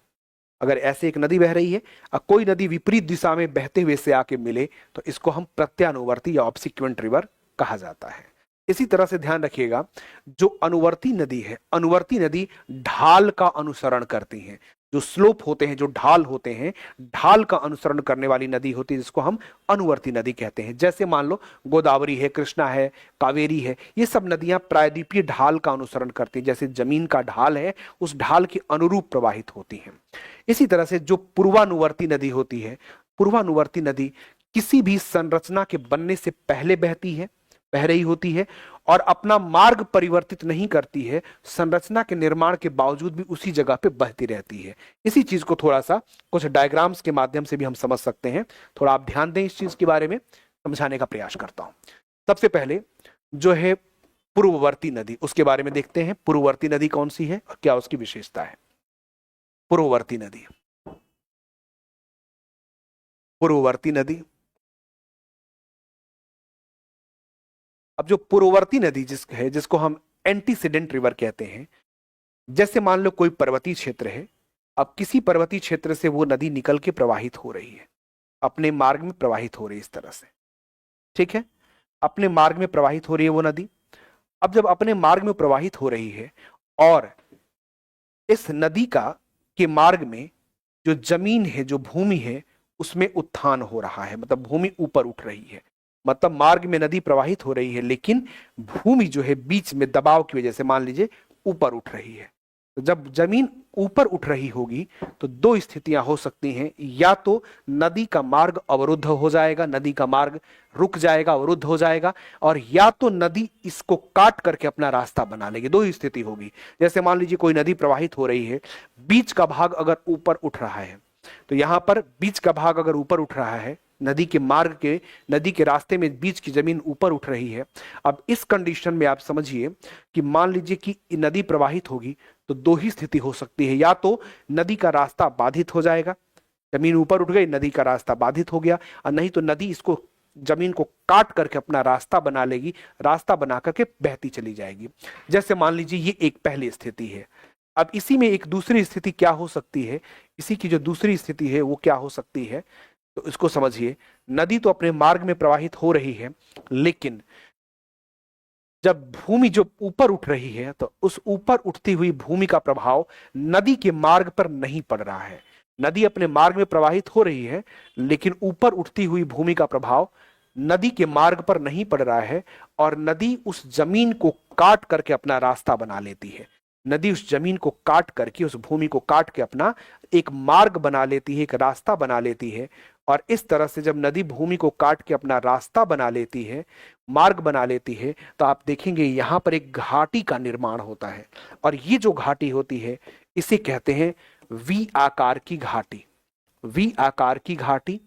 अगर ऐसे एक नदी बह रही है और कोई नदी विपरीत दिशा में बहते हुए से आके मिले तो इसको हम प्रत्यानुवर्ती या ऑब्सिक्वेंट रिवर कहा जाता है। इसी तरह से ध्यान रखिएगा, जो अनुवर्ती नदी है, अनुवर्ती नदी ढाल का अनुसरण करती है। जो स्लोप होते हैं, जो ढाल होते हैं, ढाल का अनुसरण करने वाली नदी होती है जिसको हम अनुवर्ती नदी कहते हैं। जैसे मान लो गोदावरी है, कृष्णा है, कावेरी है, ये सब नदियां प्रायद्वीपीय ढाल का अनुसरण करती हैं। जैसे जमीन का ढाल है उस ढाल के अनुरूप प्रवाहित होती हैं। इसी तरह से जो पूर्वानुवर्ती नदी होती है, पूर्वानुवर्ती नदी किसी भी संरचना के बनने से पहले बह रही होती है और अपना मार्ग परिवर्तित नहीं करती है, संरचना के निर्माण के बावजूद भी उसी जगह पे बहती रहती है। इसी चीज को थोड़ा सा कुछ डायग्राम्स के माध्यम से भी हम समझ सकते हैं। थोड़ा आप ध्यान दें इस चीज के बारे में, समझाने का प्रयास करता हूं। सबसे पहले जो है पूर्ववर्ती नदी, उसके बारे में देखते हैं। पूर्ववर्ती नदी कौन सी है और क्या उसकी विशेषता है? पूर्ववर्ती नदी, पूर्ववर्ती नदी। अब जो पूर्ववर्ती नदी जिसको हम एंटीसीडेंट रिवर कहते हैं, जैसे मान लो कोई पर्वतीय क्षेत्र है, अब किसी पर्वतीय क्षेत्र से वो नदी निकल के प्रवाहित हो रही है, अपने मार्ग में प्रवाहित हो रही है इस तरह से, ठीक है, अपने मार्ग में प्रवाहित हो रही है वो नदी। अब जब अपने मार्ग में प्रवाहित हो रही है और इस नदी के मार्ग में जो जमीन है, जो भूमि है, उसमें उत्थान हो रहा है, मतलब भूमि ऊपर उठ रही है। मतलब मार्ग में नदी प्रवाहित हो रही है लेकिन भूमि जो है बीच में दबाव की वजह से मान लीजिए ऊपर उठ रही है। तो जब जमीन ऊपर उठ रही होगी तो दो स्थितियां हो सकती हैं, या तो नदी का मार्ग अवरुद्ध हो जाएगा, नदी का मार्ग रुक जाएगा, अवरुद्ध हो जाएगा, और या तो नदी इसको काट करके अपना रास्ता बना लेगी। दो ही स्थिति होगी। जैसे मान लीजिए कोई नदी प्रवाहित हो रही है, बीच का भाग अगर ऊपर उठ रहा है, तो यहां पर बीच का भाग अगर ऊपर उठ रहा है, नदी के मार्ग के, नदी के रास्ते में बीच की जमीन ऊपर उठ रही है। अब इस कंडीशन में आप समझिए कि मान लीजिए कि नदी प्रवाहित होगी तो दो ही स्थिति हो सकती है, या तो नदी का रास्ता बाधित हो जाएगा, जमीन ऊपर उठ गई, नदी का रास्ता बाधित हो गया, और नहीं तो नदी इसको जमीन को काट करके अपना रास्ता बना लेगी, रास्ता बना करके बहती चली जाएगी। जैसे मान लीजिए ये एक पहली स्थिति है। अब इसी में एक दूसरी स्थिति क्या हो सकती है, इसी की जो दूसरी स्थिति है वो क्या हो सकती है, तो इसको समझिए। नदी तो अपने मार्ग में प्रवाहित हो रही है, लेकिन जब भूमि जो ऊपर उठ रही है तो उस ऊपर उठती हुई भूमि का प्रभाव नदी के मार्ग पर नहीं पड़ रहा है। नदी अपने मार्ग में प्रवाहित हो रही है लेकिन ऊपर उठती हुई भूमि का प्रभाव नदी के मार्ग पर नहीं पड़ रहा है, और नदी उस जमीन को काट करके अपना रास्ता बना लेती है। नदी उस जमीन को काट करके, उस भूमि को काट के अपना एक मार्ग बना लेती है, एक रास्ता बना लेती है। और इस तरह से जब नदी भूमि को काट के अपना रास्ता बना लेती है, मार्ग बना लेती है, तो आप देखेंगे यहां पर एक घाटी का निर्माण होता है। और ये जो घाटी होती है इसे कहते हैं वी आकार की घाटी, वी आकार की घाटी।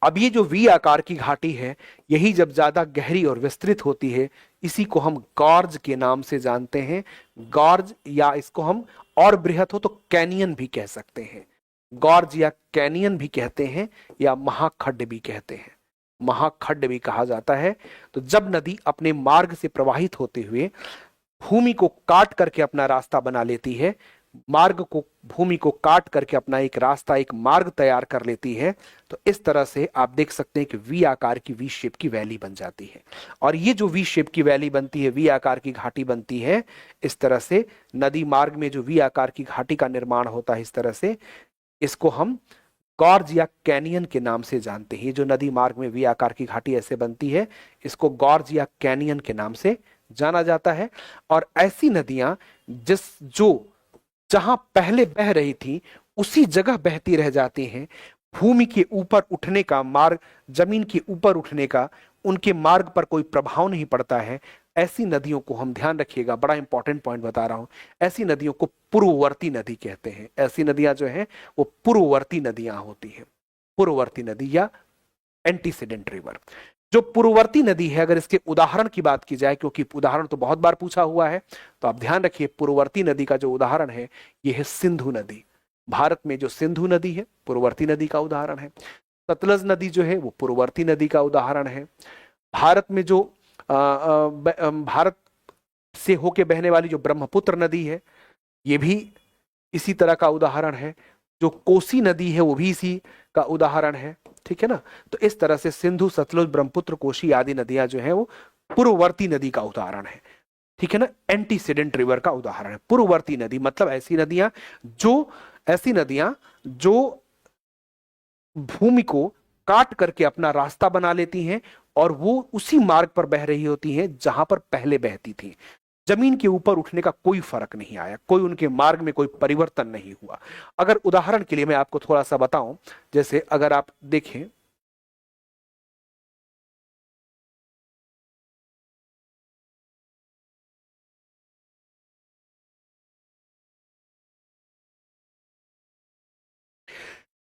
अब ये जो वी आकार की घाटी है, यही जब ज्यादा गहरी और विस्तृत होती है, इसी को हम गॉर्ज के नाम से जानते हैं। गॉर्ज, या इसको हम और बृहत हो तो कैनियन भी कह सकते हैं। गॉर्ज या कैनियन भी कहते हैं, या महाखड्ड भी कहते हैं, महाखड्ड भी कहा जाता है। तो जब नदी अपने मार्ग से प्रवाहित होते हुए भूमि को काट करके अपना रास्ता बना लेती है, मार्ग को, भूमि को काट करके अपना एक रास्ता, एक मार्ग तैयार कर लेती है, तो इस तरह से आप देख सकते हैं कि वी आकार की, वी शेप की वैली बन जाती है। और ये जो वी शेप की वैली बनती है, वी आकार की घाटी बनती है, इस तरह से नदी मार्ग में जो वी आकार की घाटी का निर्माण होता है, इस तरह से इसको हम गॉर्ज या कैनियन के नाम से जानते हैं। ये जो नदी मार्ग में वी आकार की घाटी ऐसे बनती है, इसको गॉर्ज या कैनियन के नाम से जाना जाता है। और ऐसी नदियां जो जहां पहले बह रही थी उसी जगह बहती रह जाती हैं। भूमि के ऊपर उठने का मार्ग, जमीन के ऊपर उठने का उनके मार्ग पर कोई प्रभाव नहीं पड़ता है। ऐसी नदियों को, हम ध्यान रखिएगा, बड़ा इंपॉर्टेंट पॉइंट बता रहा हूं, ऐसी नदियों को पूर्ववर्ती नदी कहते हैं। ऐसी नदियां जो हैं वो पूर्ववर्ती नदियां होती हैं, पूर्ववर्ती नदी या एंटीसीडेंट रिवर। जो पूर्ववर्ती नदी है, अगर इसके उदाहरण की बात की जाए, क्योंकि उदाहरण तो बहुत बार पूछा हुआ है, तो आप ध्यान रखिए पूर्ववर्ती नदी का जो उदाहरण है यह है सिंधु नदी। भारत में जो सिंधु नदी है पूर्ववर्ती नदी का उदाहरण है। सतलज नदी जो है वो पूर्ववर्ती नदी का उदाहरण है। भारत में जो भारत से होके बहने वाली जो ब्रह्मपुत्र नदी है ये भी इसी तरह का उदाहरण है। जो कोसी नदी है वो भी इसी का उदाहरण है, ठीक है ना। तो इस तरह से सिंधु, सतलुज, ब्रह्मपुत्र, कोसी आदि नदियां जो है वो पूर्ववर्ती नदी का उदाहरण है, ठीक है ना। एंटीसीडेंट रिवर का उदाहरण है। पूर्ववर्ती नदी मतलब ऐसी नदियां जो भूमि को काट करके अपना रास्ता बना लेती हैं और वो उसी मार्ग पर बह रही होती हैं जहां पर पहले बहती थी। जमीन के ऊपर उठने का कोई फर्क नहीं आया, कोई उनके मार्ग में कोई परिवर्तन नहीं हुआ। अगर उदाहरण के लिए मैं आपको थोड़ा सा बताऊं, जैसे अगर आप देखें,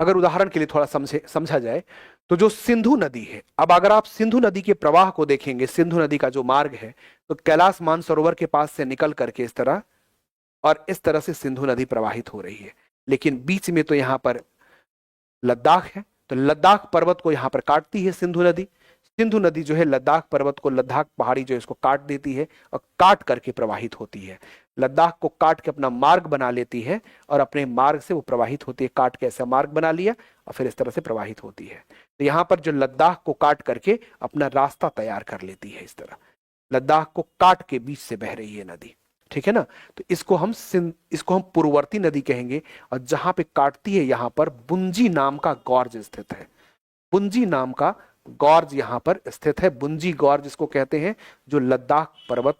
अगर उदाहरण के लिए थोड़ा समझा जाए तो जो सिंधु नदी है, अब अगर आप सिंधु नदी के प्रवाह को देखेंगे, सिंधु नदी का जो मार्ग है, तो कैलाश मानसरोवर के पास से निकल करके इस तरह और इस तरह से सिंधु नदी प्रवाहित हो रही है। लेकिन बीच में तो यहां पर लद्दाख है, तो लद्दाख पर्वत को यहां पर काटती है सिंधु नदी। सिंधु नदी जो है लद्दाख पर्वत को, लद्दाख पहाड़ी जो है इसको काट देती है और काट करके प्रवाहित होती है। लद्दाख को काट के अपना मार्ग बना लेती है और अपने मार्ग से वो प्रवाहित होती है। काट के ऐसा मार्ग बना लिया और फिर इस तरह से प्रवाहित होती है। तो यहां पर जो लद्दाख को काट करके अपना रास्ता तैयार कर लेती है, इस तरह लद्दाख को काट के बीच से बह रही है नदी, ठीक है ना। तो इसको हम पूर्ववर्ती नदी कहेंगे। और जहां पे काटती है यहां पर बुंजी नाम का गॉर्ज स्थित है। बुंजी नाम का गॉर्ज यहां पर स्थित है। बुंजी गॉर्ज इसको कहते हैं जो लद्दाख पर्वत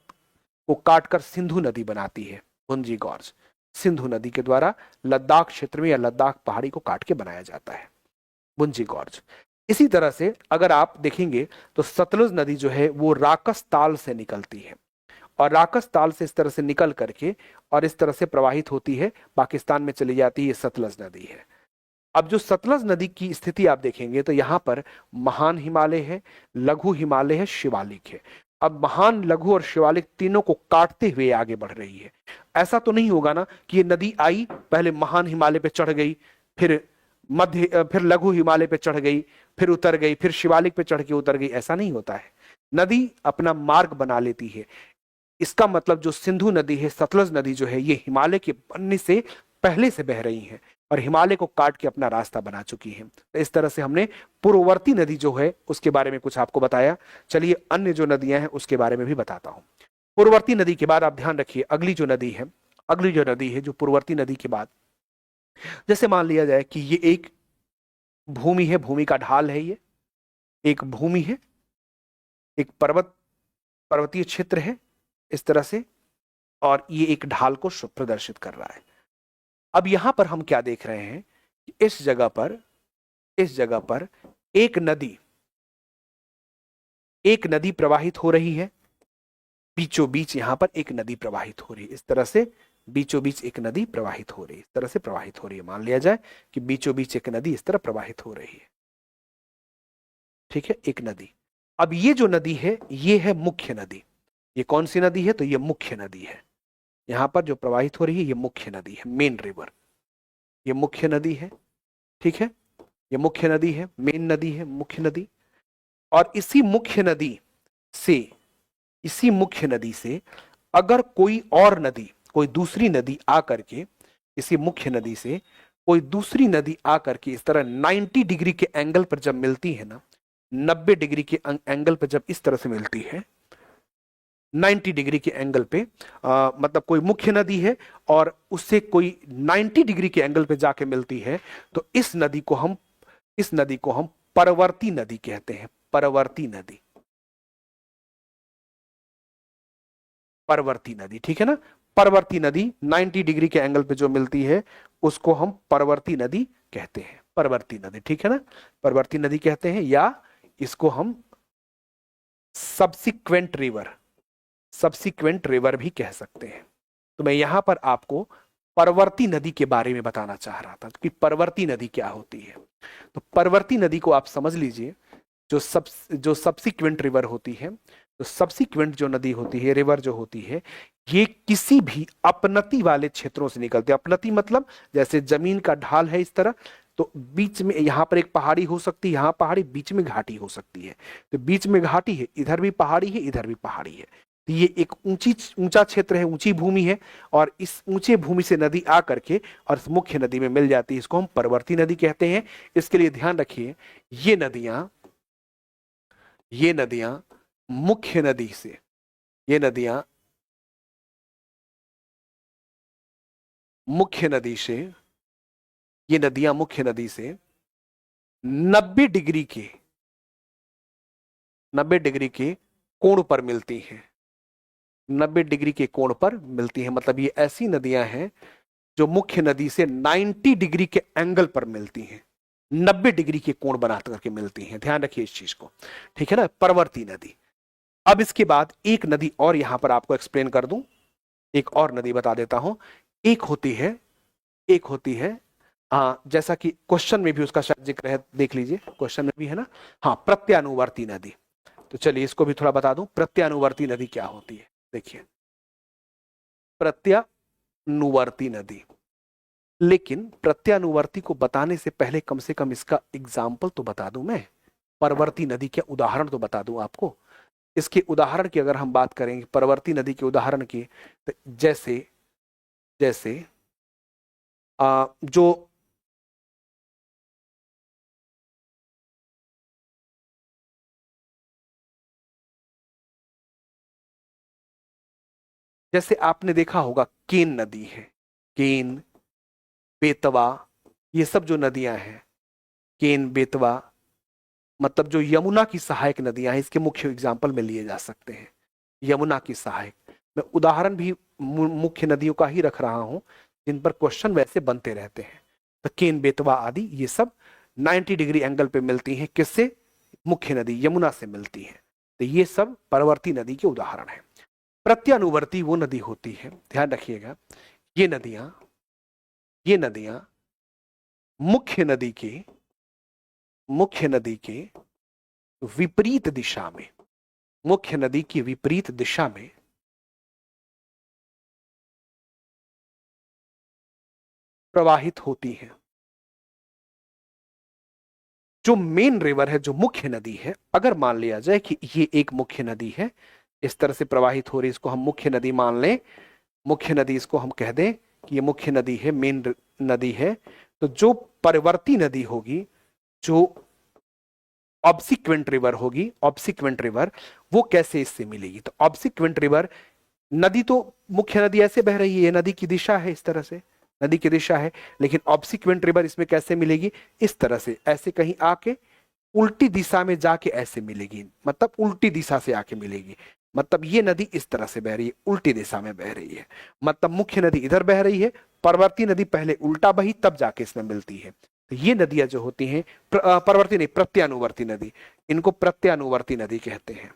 को काटकर सिंधु नदी बनाती है। बुंजी गॉर्ज सिंधु नदी के द्वारा लद्दाख क्षेत्र में या लद्दाख पहाड़ी को काट के बनाया जाता है, बुंजी गॉर्ज। इसी तरह से अगर आप देखेंगे तो सतलुज नदी जो है वो राकस ताल से निकलती है और राकस ताल से इस तरह से निकल करके और इस तरह से प्रवाहित होती है, पाकिस्तान में चली जाती है। सतलज नदी है। अब जो सतलज नदी की स्थिति आप देखेंगे तो यहां पर महान हिमालय है, लघु हिमालय है, शिवालिक है। अब महान, लघु और शिवालिक तीनों को काटते हुए आगे बढ़ रही है। ऐसा तो नहीं होगा ना कि ये नदी आई, पहले महान हिमालय पे चढ़ गई, फिर लघु हिमालय पे चढ़ गई, फिर उतर गई, फिर शिवालिक पे चढ़ के उतर गई। ऐसा नहीं होता है। नदी अपना मार्ग बना लेती है। इसका मतलब जो सिंधु नदी है, सतलज नदी जो है, ये हिमालय के बनने से पहले से बह रही हैं और हिमालय को काट के अपना रास्ता बना चुकी हैं। तो इस तरह से हमने पूर्ववर्ती नदी जो है उसके बारे में कुछ आपको बताया। चलिए अन्य जो नदियां हैं उसके बारे में भी बताता हूं। पूर्ववर्ती नदी के बाद आप ध्यान रखिए अगली जो नदी है जो पूर्ववर्ती नदी के बाद, जैसे मान लिया जाए कि ये एक भूमि है, भूमि का ढाल है, ये एक भूमि है, एक पर्वतीय क्षेत्र है इस तरह से, और ये एक ढाल को प्रदर्शित कर रहा है। अब यहां पर हम क्या देख रहे हैं कि इस जगह पर एक नदी प्रवाहित हो रही है। बीचों बीच यहां पर एक नदी प्रवाहित हो रही है। इस तरह से बीचों बीच एक नदी प्रवाहित हो रही है, इस तरह से प्रवाहित हो रही है। मान लिया जाए कि बीचों बीच एक नदी इस तरह प्रवाहित हो रही है, ठीक है, एक नदी। अब ये जो नदी है ये है मुख्य नदी। ये कौन सी नदी है? तो ये मुख्य नदी है। यहां पर जो प्रवाहित हो रही है ये मुख्य नदी है, मेन रिवर। ये मुख्य नदी है, ठीक है, ये मुख्य नदी है, मेन नदी है, मुख्य नदी। और इसी मुख्य नदी से अगर कोई और नदी, कोई दूसरी नदी आकर के, इसी मुख्य नदी से कोई दूसरी नदी आकर के इस तरह 90 डिग्री के एंगल पर जब मिलती है ना, 90 डिग्री के एंगल पर जब इस तरह से मिलती है, 90 डिग्री के एंगल पे मतलब कोई मुख्य नदी है और उससे कोई 90 डिग्री के एंगल पे जाके मिलती है, तो इस नदी को हम परवर्ती नदी कहते हैं। परवर्ती नदी, परवर्ती नदी, ठीक है ना। परवर्ती नदी 90 डिग्री के एंगल पे जो मिलती है उसको हम परवर्ती नदी कहते हैं। परवर्ती नदी, ठीक है ना, परवर्ती नदी कहते हैं, या इसको हम सब्सिक्वेंट रिवर, सब्सिक्वेंट रिवर भी कह सकते हैं। तो मैं यहां पर आपको परवर्ती नदी के बारे में बताना चाह रहा था कि परवर्ती नदी क्या होती है। तो परवर्ती नदी को आप समझ लीजिए, जो सब्सिक्वेंट रिवर होती है, तो सब्सिक्वेंट जो नदी होती है, रिवर जो होती है, ये किसी भी अपनति वाले क्षेत्रों से निकलते हैं। अपनति मतलब जैसे जमीन का ढाल है इस तरह, तो बीच में यहां पर एक पहाड़ी हो सकती है, यहां पहाड़ी, बीच में घाटी हो सकती है। तो बीच में घाटी है, इधर भी पहाड़ी है, इधर भी पहाड़ी है, तो ये एक ऊंचा क्षेत्र है, ऊंची भूमि है, और इस ऊंचे भूमि से नदी आ करके और मुख्य नदी में मिल जाती है, इसको हम परवर्ती नदी कहते हैं। इसके लिए ध्यान रखिए, ये नदियां मुख्य नदी से, ये नदियां मुख्य नदी से, ये नदियां मुख्य नदी से 90 डिग्री के 90 डिग्री के कोण पर मिलती हैं। 90 डिग्री के कोण पर मिलती हैं, मतलब ये ऐसी नदियां हैं जो मुख्य नदी से 90 डिग्री के एंगल पर मिलती हैं, 90 डिग्री के कोण बना करके मिलती हैं। ध्यान रखिए इस चीज को, ठीक है ना, परवर्ती नदी। अब इसके बाद एक नदी और यहां पर आपको एक्सप्लेन कर दूं, एक और नदी बता देता हूं। एक होती है हाँ, जैसा कि क्वेश्चन में भी उसका शायद जिक्र है, देख लीजिए क्वेश्चन में भी है ना, हाँ, प्रत्यानुवर्ती नदी। तो चलिए इसको भी थोड़ा बता दूं, प्रत्यानुवर्ती नदी क्या होती है। देखिए, प्रत्यानुवर्ती नदी, लेकिन प्रत्यानुवर्ती को बताने से पहले कम से कम इसका एग्जाम्पल तो बता दूं मैं, परवर्ती नदी के उदाहरण तो बता दूं आपको। इसके उदाहरण की अगर हम बात करेंगे, परवर्ती नदी के उदाहरण की, तो जैसे जैसे जो जैसे आपने देखा होगा केन नदी है, केन, बेतवा, ये सब जो नदियां हैं, केन, बेतवा, मतलब जो यमुना की सहायक नदियां हैं, इसके मुख्य एग्जाम्पल में लिए जा सकते हैं। यमुना की सहायक, मैं उदाहरण भी मुख्य नदियों का ही रख रहा हूं जिन पर क्वेश्चन वैसे बनते रहते हैं। तो केन, बेतवा आदि ये सब 90 डिग्री एंगल पे मिलती हैं, किससे, मुख्य नदी यमुना से मिलती हैं। तो ये सब परवर्ती नदी के उदाहरण हैं। प्रत्यानुवर्ती वो नदी होती है, ध्यान रखिएगा, ये नदियां मुख्य नदी के विपरीत दिशा में, मुख्य नदी की विपरीत दिशा में प्रवाहित होती हैं। जो मेन रिवर है, जो मुख्य नदी है, अगर मान लिया जाए कि ये एक मुख्य नदी है, इस तरह से प्रवाहित हो रही, इसको हम मुख्य नदी मान लें, मुख्य नदी इसको हम कह दें कि ये मुख्य नदी है, मेन नदी है। तो जो परवर्ती नदी होगी, जो ऑब्सिक्वेंट रिवर होगी, ऑब्सिक्वेंट रिवर, वो कैसे इससे मिलेगी। तो ऑब्सिक्वेंट रिवर, नदी तो मुख्य नदी ऐसे बह रही है, ये नदी की दिशा है, इस तरह से नदी की दिशा है, लेकिन ऑब्सिक्वेंट रिवर इसमें कैसे मिलेगी, इस तरह से, ऐसे कहीं आके उल्टी दिशा में जाके ऐसे मिलेगी, मतलब उल्टी दिशा से आके मिलेगी। मतलब ये नदी इस तरह से बह रही है, उल्टी दिशा में बह रही है, मतलब मुख्य नदी इधर बह रही है, परवर्ती नदी पहले उल्टा बही तब जाके इसमें मिलती है। तो ये नदियां जो होती हैं, परवर्ती नहीं, प्रत्यानुवर्ती नदी, इनको प्रत्यानुवर्ती नदी कहते हैं।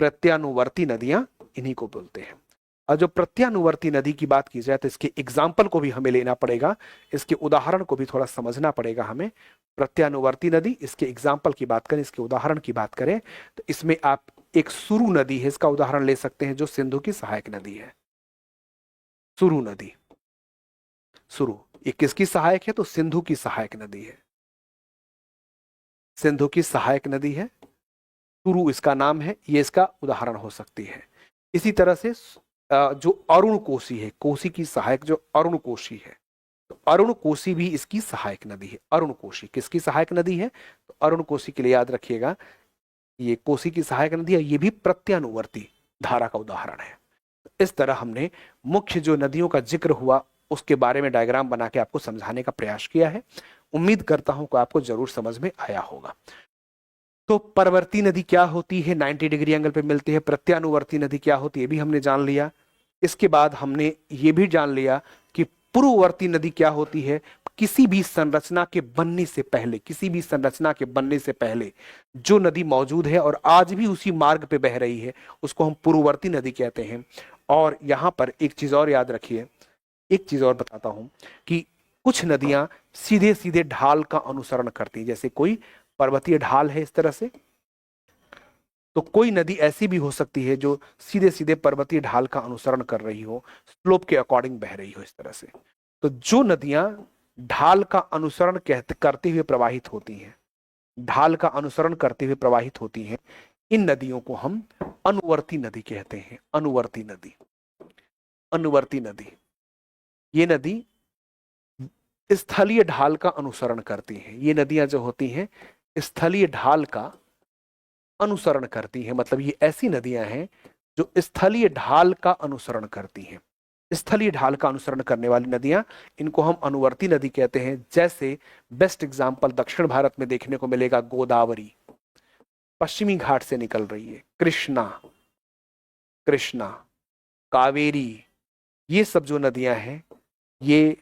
प्रत्यानुवर्ती नदियां इन्हीं को बोलते हैं। और जो प्रत्यानुवर्ती नदी की बात की जाए तो इसके एग्जाम्पल को भी हमें लेना पड़ेगा, इसके उदाहरण को भी थोड़ा समझना पड़ेगा हमें। प्रत्यानुवर्ती नदी, इसके एग्जाम्पल की बात करें, इसके उदाहरण की बात करें, तो इसमें आप एक सुरु नदी है, इसका उदाहरण ले सकते हैं, जो सिंधु की सहायक नदी है। सुरु नदी, सुरु, ये किसकी सहायक है, तो सिंधु की सहायक नदी है, सिंधु की सहायक नदी है, सुरु इसका नाम है, ये इसका उदाहरण हो सकती है। इसी तरह से जो अरुण कोसी है, कोसी की सहायक जो अरुण कोसी है, तो अरुण कोसी भी इसकी सहायक नदी है। अरुण कोसी किसकी सहायक नदी है, तो अरुण कोसी के लिए याद रखिएगा, ये कोसी की सहायक नदी है, ये भी प्रत्यानुवर्ती धारा का उदाहरण है। इस तरह हमने मुख्य जो नदियों का जिक्र हुआ उसके बारे में डायग्राम बना के आपको समझाने का प्रयास किया है। उम्मीद करता हूं कि आपको जरूर समझ में आया होगा। तो परवर्ती नदी क्या होती है, 90 डिग्री एंगल पे मिलती है। प्रत्यानुवर्ती नदी क्या होती है, ये भी हमने जान लिया। इसके बाद हमने ये भी जान लिया कि पूर्ववर्ती नदी क्या होती है। किसी भी संरचना के बनने से पहले, किसी भी संरचना के बनने से पहले जो नदी मौजूद है और आज भी उसी मार्ग पे बह रही है, उसको हम पूर्ववर्ती नदी कहते हैं। और यहां पर एक चीज और याद रखिए, एक चीज और बताता हूं कि कुछ नदियां सीधे सीधे ढाल का अनुसरण करती हैं। जैसे कोई पर्वतीय ढाल है इस तरह से, तो कोई नदी ऐसी भी हो सकती है जो सीधे सीधे पर्वतीय ढाल का अनुसरण कर रही हो, स्लोप के अकॉर्डिंग बह रही हो इस तरह से। तो जो नदियां ढाल का अनुसरण करते हुए प्रवाहित होती हैं, ढाल का अनुसरण करते हुए प्रवाहित होती हैं, इन नदियों को हम अनुवर्ती नदी कहते हैं। अनुवर्ती नदी, अनुवर्ती नदी, ये नदी स्थलीय ढाल का अनुसरण करती हैं। ये नदियां जो होती हैं स्थलीय ढाल का अनुसरण करती हैं, मतलब ये ऐसी नदियां हैं जो स्थलीय ढाल का अनुसरण करती हैं। स्थलीय ढाल का अनुसरण करने वाली नदियां, इनको हम अनुवर्ती नदी कहते हैं। जैसे बेस्ट एग्जांपल दक्षिण भारत में देखने को मिलेगा गोदावरी, पश्चिमी घाट से निकल रही है। कृष्णा, कृष्णा, कावेरी, ये सब जो नदियां हैं ये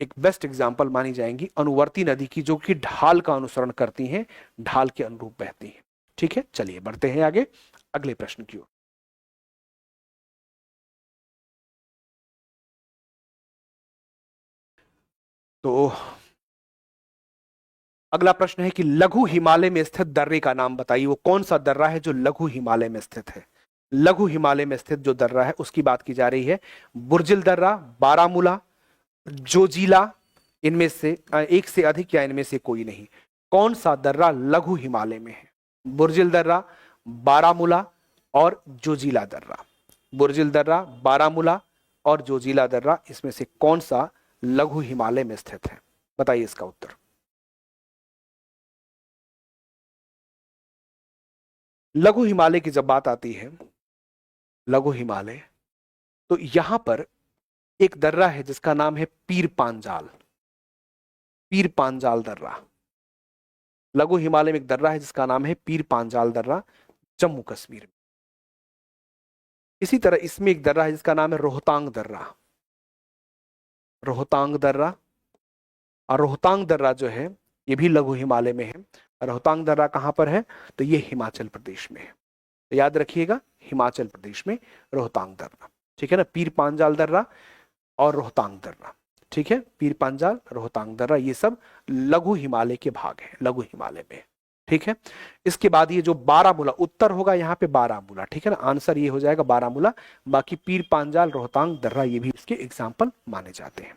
एक बेस्ट एग्जांपल मानी जाएंगी अनुवर्ती नदी की, जो कि ढाल का अनुसरण करती हैं, ढाल के अनुरूप बहती हैं। ठीक है, चलिए बढ़ते हैं आगे अगले प्रश्न की ओर। तो अगला प्रश्न है कि लघु हिमालय में स्थित दर्रे का नाम बताइए। वो कौन सा दर्रा है जो लघु हिमालय में स्थित है? लघु हिमालय में स्थित जो दर्रा है उसकी बात की जा रही है। बुर्जिल दर्रा, बारामूला, जोजिला, इनमें से एक से अधिक या इनमें से कोई नहीं। कौन सा दर्रा लघु हिमालय में है? बुर्जिल दर्रा, बारामूला और जोजिला दर्रा। बुर्जिल दर्रा, बारामूला और जोजिला दर्रा, इसमें से कौन सा लघु हिमालय में स्थित है? बताइए इसका उत्तर। लघु हिमालय की जब बात आती है, लघु हिमालय, तो यहां पर एक दर्रा है जिसका नाम है पीर पांजाल। पीर पांजाल दर्रा, लघु हिमालय में एक दर्रा है जिसका नाम है पीर पांजाल दर्रा, जम्मू कश्मीर में। इसी तरह इसमें एक दर्रा है जिसका नाम है रोहतांग दर्रा। रोहतांग दर्रा, और रोहतांग दर्रा जो है ये भी लघु हिमालय में है। रोहतांग दर्रा कहां पर है? तो ये हिमाचल प्रदेश में है। तो याद रखिएगा, हिमाचल प्रदेश में रोहतांग दर्रा। ठीक है ना, पीर पांजाल दर्रा और रोहतांग दर्रा। ठीक है, पीर पांजाल, रोहतांग दर्रा, ये सब लघु हिमालय के भाग हैं, लघु हिमालय में। ठीक है, इसके बाद ये जो बारामूला, उत्तर होगा यहाँ पे बारामूला। ठीक है ना, आंसर ये हो जाएगा बारामूला। बाकी पीर पांजाल, रोहतांग दर्रा ये भी इसके एग्जाम्पल माने जाते हैं।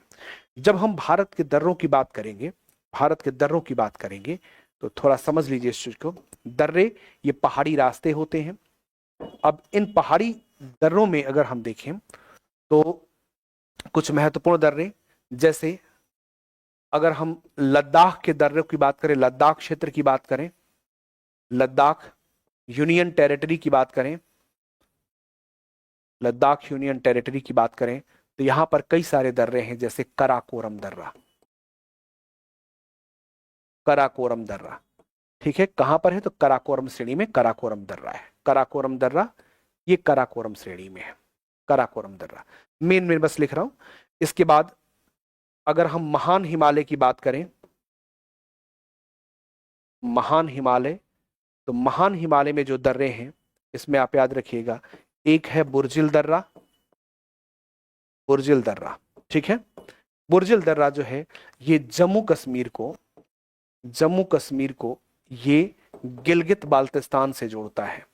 जब हम भारत के दर्रों की बात करेंगे, भारत के दर्रों की बात करेंगे, तो थोड़ा समझ लीजिए इस चीज को। दर्रे ये पहाड़ी रास्ते होते हैं। अब इन पहाड़ी दर्रों में अगर हम देखें तो कुछ महत्वपूर्ण दर्रे, जैसे अगर हम लद्दाख के दर्रे की बात करें, लद्दाख क्षेत्र की बात करें, लद्दाख यूनियन टेरिटरी की बात करें, लद्दाख यूनियन टेरिटरी की बात करें, तो यहां पर कई सारे दर्रे हैं। जैसे कराकोरम दर्रा, कराकोरम दर्रा। ठीक है, कहां पर है? तो कराकोरम श्रेणी में कराकोरम दर्रा है। कराकोरम दर्रा ये कराकोरम श्रेणी में है, कराकोरम दर्रा। मेन बस लिख रहा हूं। इसके बाद अगर हम महान हिमालय की बात करें, महान हिमालय, तो महान हिमालय में जो दर्रे हैं इसमें आप याद रखिएगा, एक है बुर्जिल दर्रा, बुर्जिल दर्रा। ठीक है, बुर्जिल दर्रा जो है ये जम्मू कश्मीर को, जम्मू कश्मीर को ये गिलगित बाल्टिस्तान से जोड़ता है,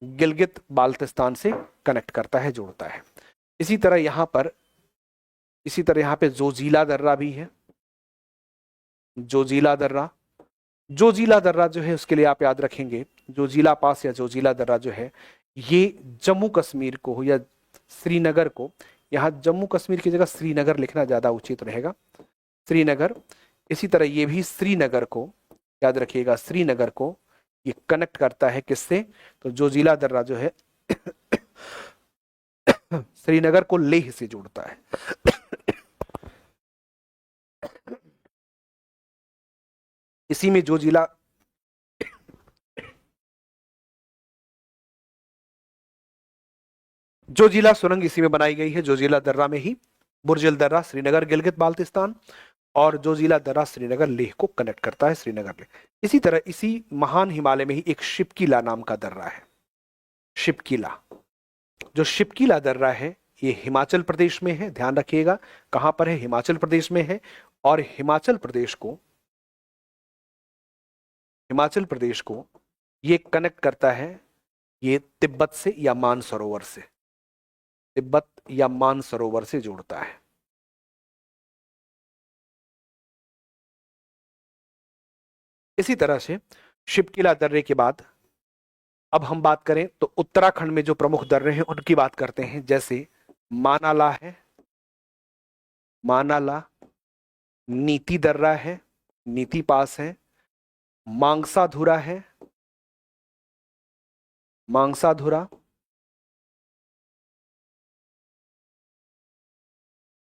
गिलगित बाल्टिस्तान से कनेक्ट करता है, जोड़ता है। इसी तरह यहां पर, इसी तरह यहां पे जोजिला दर्रा भी है, जोजिला दर्रा। जोजिला दर्रा जो है उसके लिए आप याद रखेंगे, जोजिला पास या जोजिला दर्रा जो है ये जम्मू कश्मीर को या श्रीनगर को, यहां जम्मू कश्मीर की जगह श्रीनगर लिखना ज्यादा उचित रहेगा, श्रीनगर। इसी तरह ये भी श्रीनगर को याद रखिएगा, श्रीनगर को ये कनेक्ट करता है किससे? तो जोजिला दर्रा जो है श्रीनगर को लेह से जोड़ता है। इसी में जोजिला सुरंग इसी में बनाई गई है, जोजिला दर्रा में ही। बुर्ज दर्रा श्रीनगर गिलगित बाल्टिस्तान, और जोजिला दर्रा श्रीनगर लेह को कनेक्ट करता है, श्रीनगर लेह। इसी तरह इसी महान हिमालय में ही एक शिपकीला नाम का दर्रा है। शिपकीला, जो शिपकीला दर्रा है ये हिमाचल प्रदेश में है, ध्यान रखिएगा कहां पर है, हिमाचल प्रदेश में है। और हिमाचल प्रदेश को ये कनेक्ट करता है ये तिब्बत से या मानसरोवर से, तिब्बत या मानसरोवर से जोड़ता है। इसी तरह से शिपकीला दर्रे के बाद अब हम बात करें तो उत्तराखंड में जो प्रमुख दर्रे हैं उनकी बात करते हैं। जैसे मानाला है, मानाला, नीति दर्रा है, नीति पास है, मांगसाधुरा है, मांगसाधुरा,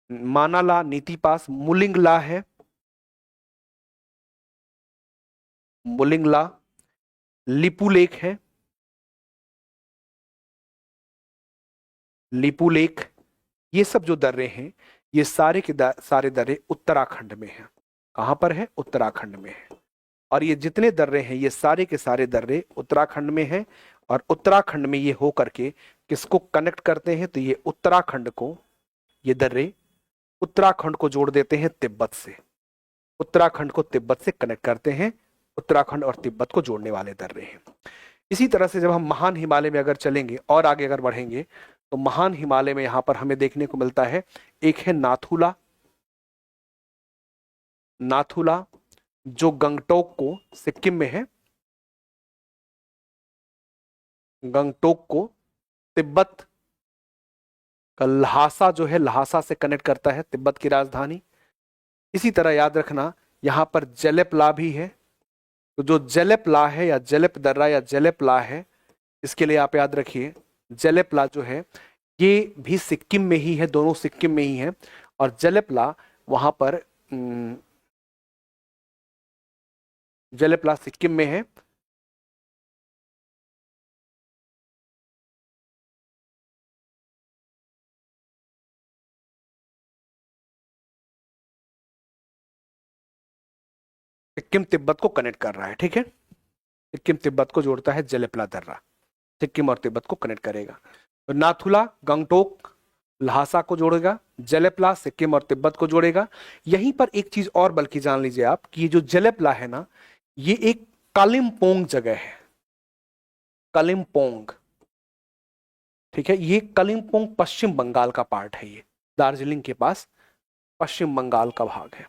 मानाला, नीति पास, मुलिंगला है, मुलिंगला, लिपुलेक है, लिपुलेक। ये सब जो दर्रे हैं ये सारे के सारे दर्रे उत्तराखंड में हैं। कहां पर है? उत्तराखंड में है। और ये जितने दर्रे हैं ये सारे के सारे दर्रे उत्तराखंड में हैं। और उत्तराखंड में ये हो करके किसको कनेक्ट करते हैं? तो ये उत्तराखंड को, ये दर्रे उत्तराखंड को जोड़ देते हैं तिब्बत से, उत्तराखंड को तिब्बत से कनेक्ट करते हैं। उत्तराखंड और तिब्बत को जोड़ने वाले दर्रे हैं। इसी तरह से जब हम महान हिमालय में अगर चलेंगे और आगे अगर बढ़ेंगे तो महान हिमालय में यहां पर हमें देखने को मिलता है, एक है नाथुला, नाथुला जो गंगटोक को, सिक्किम में है, गंगटोक को तिब्बत का ल्हासा जो है, ल्हासा से कनेक्ट करता है, तिब्बत की राजधानी। इसी तरह याद रखना यहां पर जेलेपला भी है। तो जो जेलेपला है या जेलेप दर्रा या जेलेपला है, इसके लिए आप याद रखिए जेलेपला जो है ये भी सिक्किम में ही है, दोनों सिक्किम में ही है। और जेलेपला वहां पर जेलेपला सिक्किम में है। सिक्किम तिब्बत को कनेक्ट कर रहा है, ठीक है, सिक्किम तिब्बत को जोड़ता है जेलेपला दर्रा, सिक्किम और तिब्बत को कनेक्ट करेगा। तो नाथुला गंगटोक ल्हासा को जोड़ेगा, जेलेपला सिक्किम और तिब्बत को जोड़ेगा। यहीं पर एक चीज और बल्कि जान लीजिए आप कि ये जो जेलेपला है ना, ये एक कालिम्पोंग जगह है, कालिम्पोंग, ठीक है। ये कालिम्पोंग पश्चिम बंगाल का पार्ट है, ये दार्जिलिंग के पास पश्चिम बंगाल का भाग है।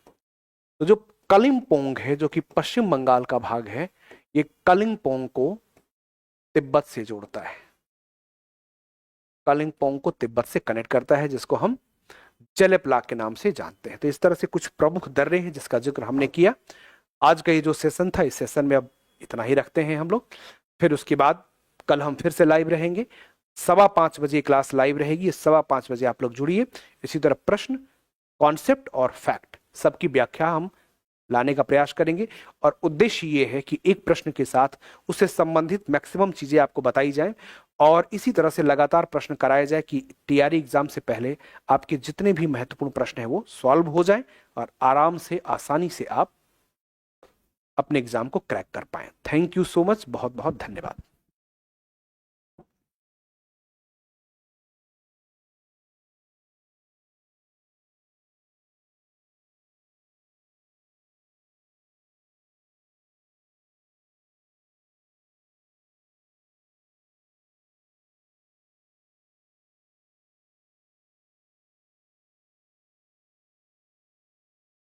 तो जो कालिम्पोंग है जो कि पश्चिम बंगाल का भाग है, ये कालिम्पोंग को तिब्बत से जोड़ता है, कालिम्पोंग को तिब्बत से कनेक्ट करता है, जिसको हम जेलेपला के नाम से जानते हैं। तो इस तरह से कुछ प्रमुख दर्रे हैं जिसका जिक्र हमने किया। आज का ये जो सेशन था, इस सेशन में अब इतना ही रखते हैं हम लोग। फिर उसके बाद कल हम फिर से लाइव रहेंगे, 5:15 बजे क्लास लाइव रहेगी, 5:15 बजे आप लोग जुड़िए। इसी तरह प्रश्न, कॉन्सेप्ट और फैक्ट सबकी व्याख्या हम लाने का प्रयास करेंगे। और उद्देश्य ये है कि एक प्रश्न के साथ उससे संबंधित मैक्सिमम चीजें आपको बताई जाएं और इसी तरह से लगातार प्रश्न कराया जाए कि टीआरई एग्जाम से पहले आपके जितने भी महत्वपूर्ण प्रश्न हैं वो सॉल्व हो जाएं और आराम से, आसानी से आप अपने एग्जाम को क्रैक कर पाएं। थैंक यू सो मच, बहुत बहुत धन्यवाद।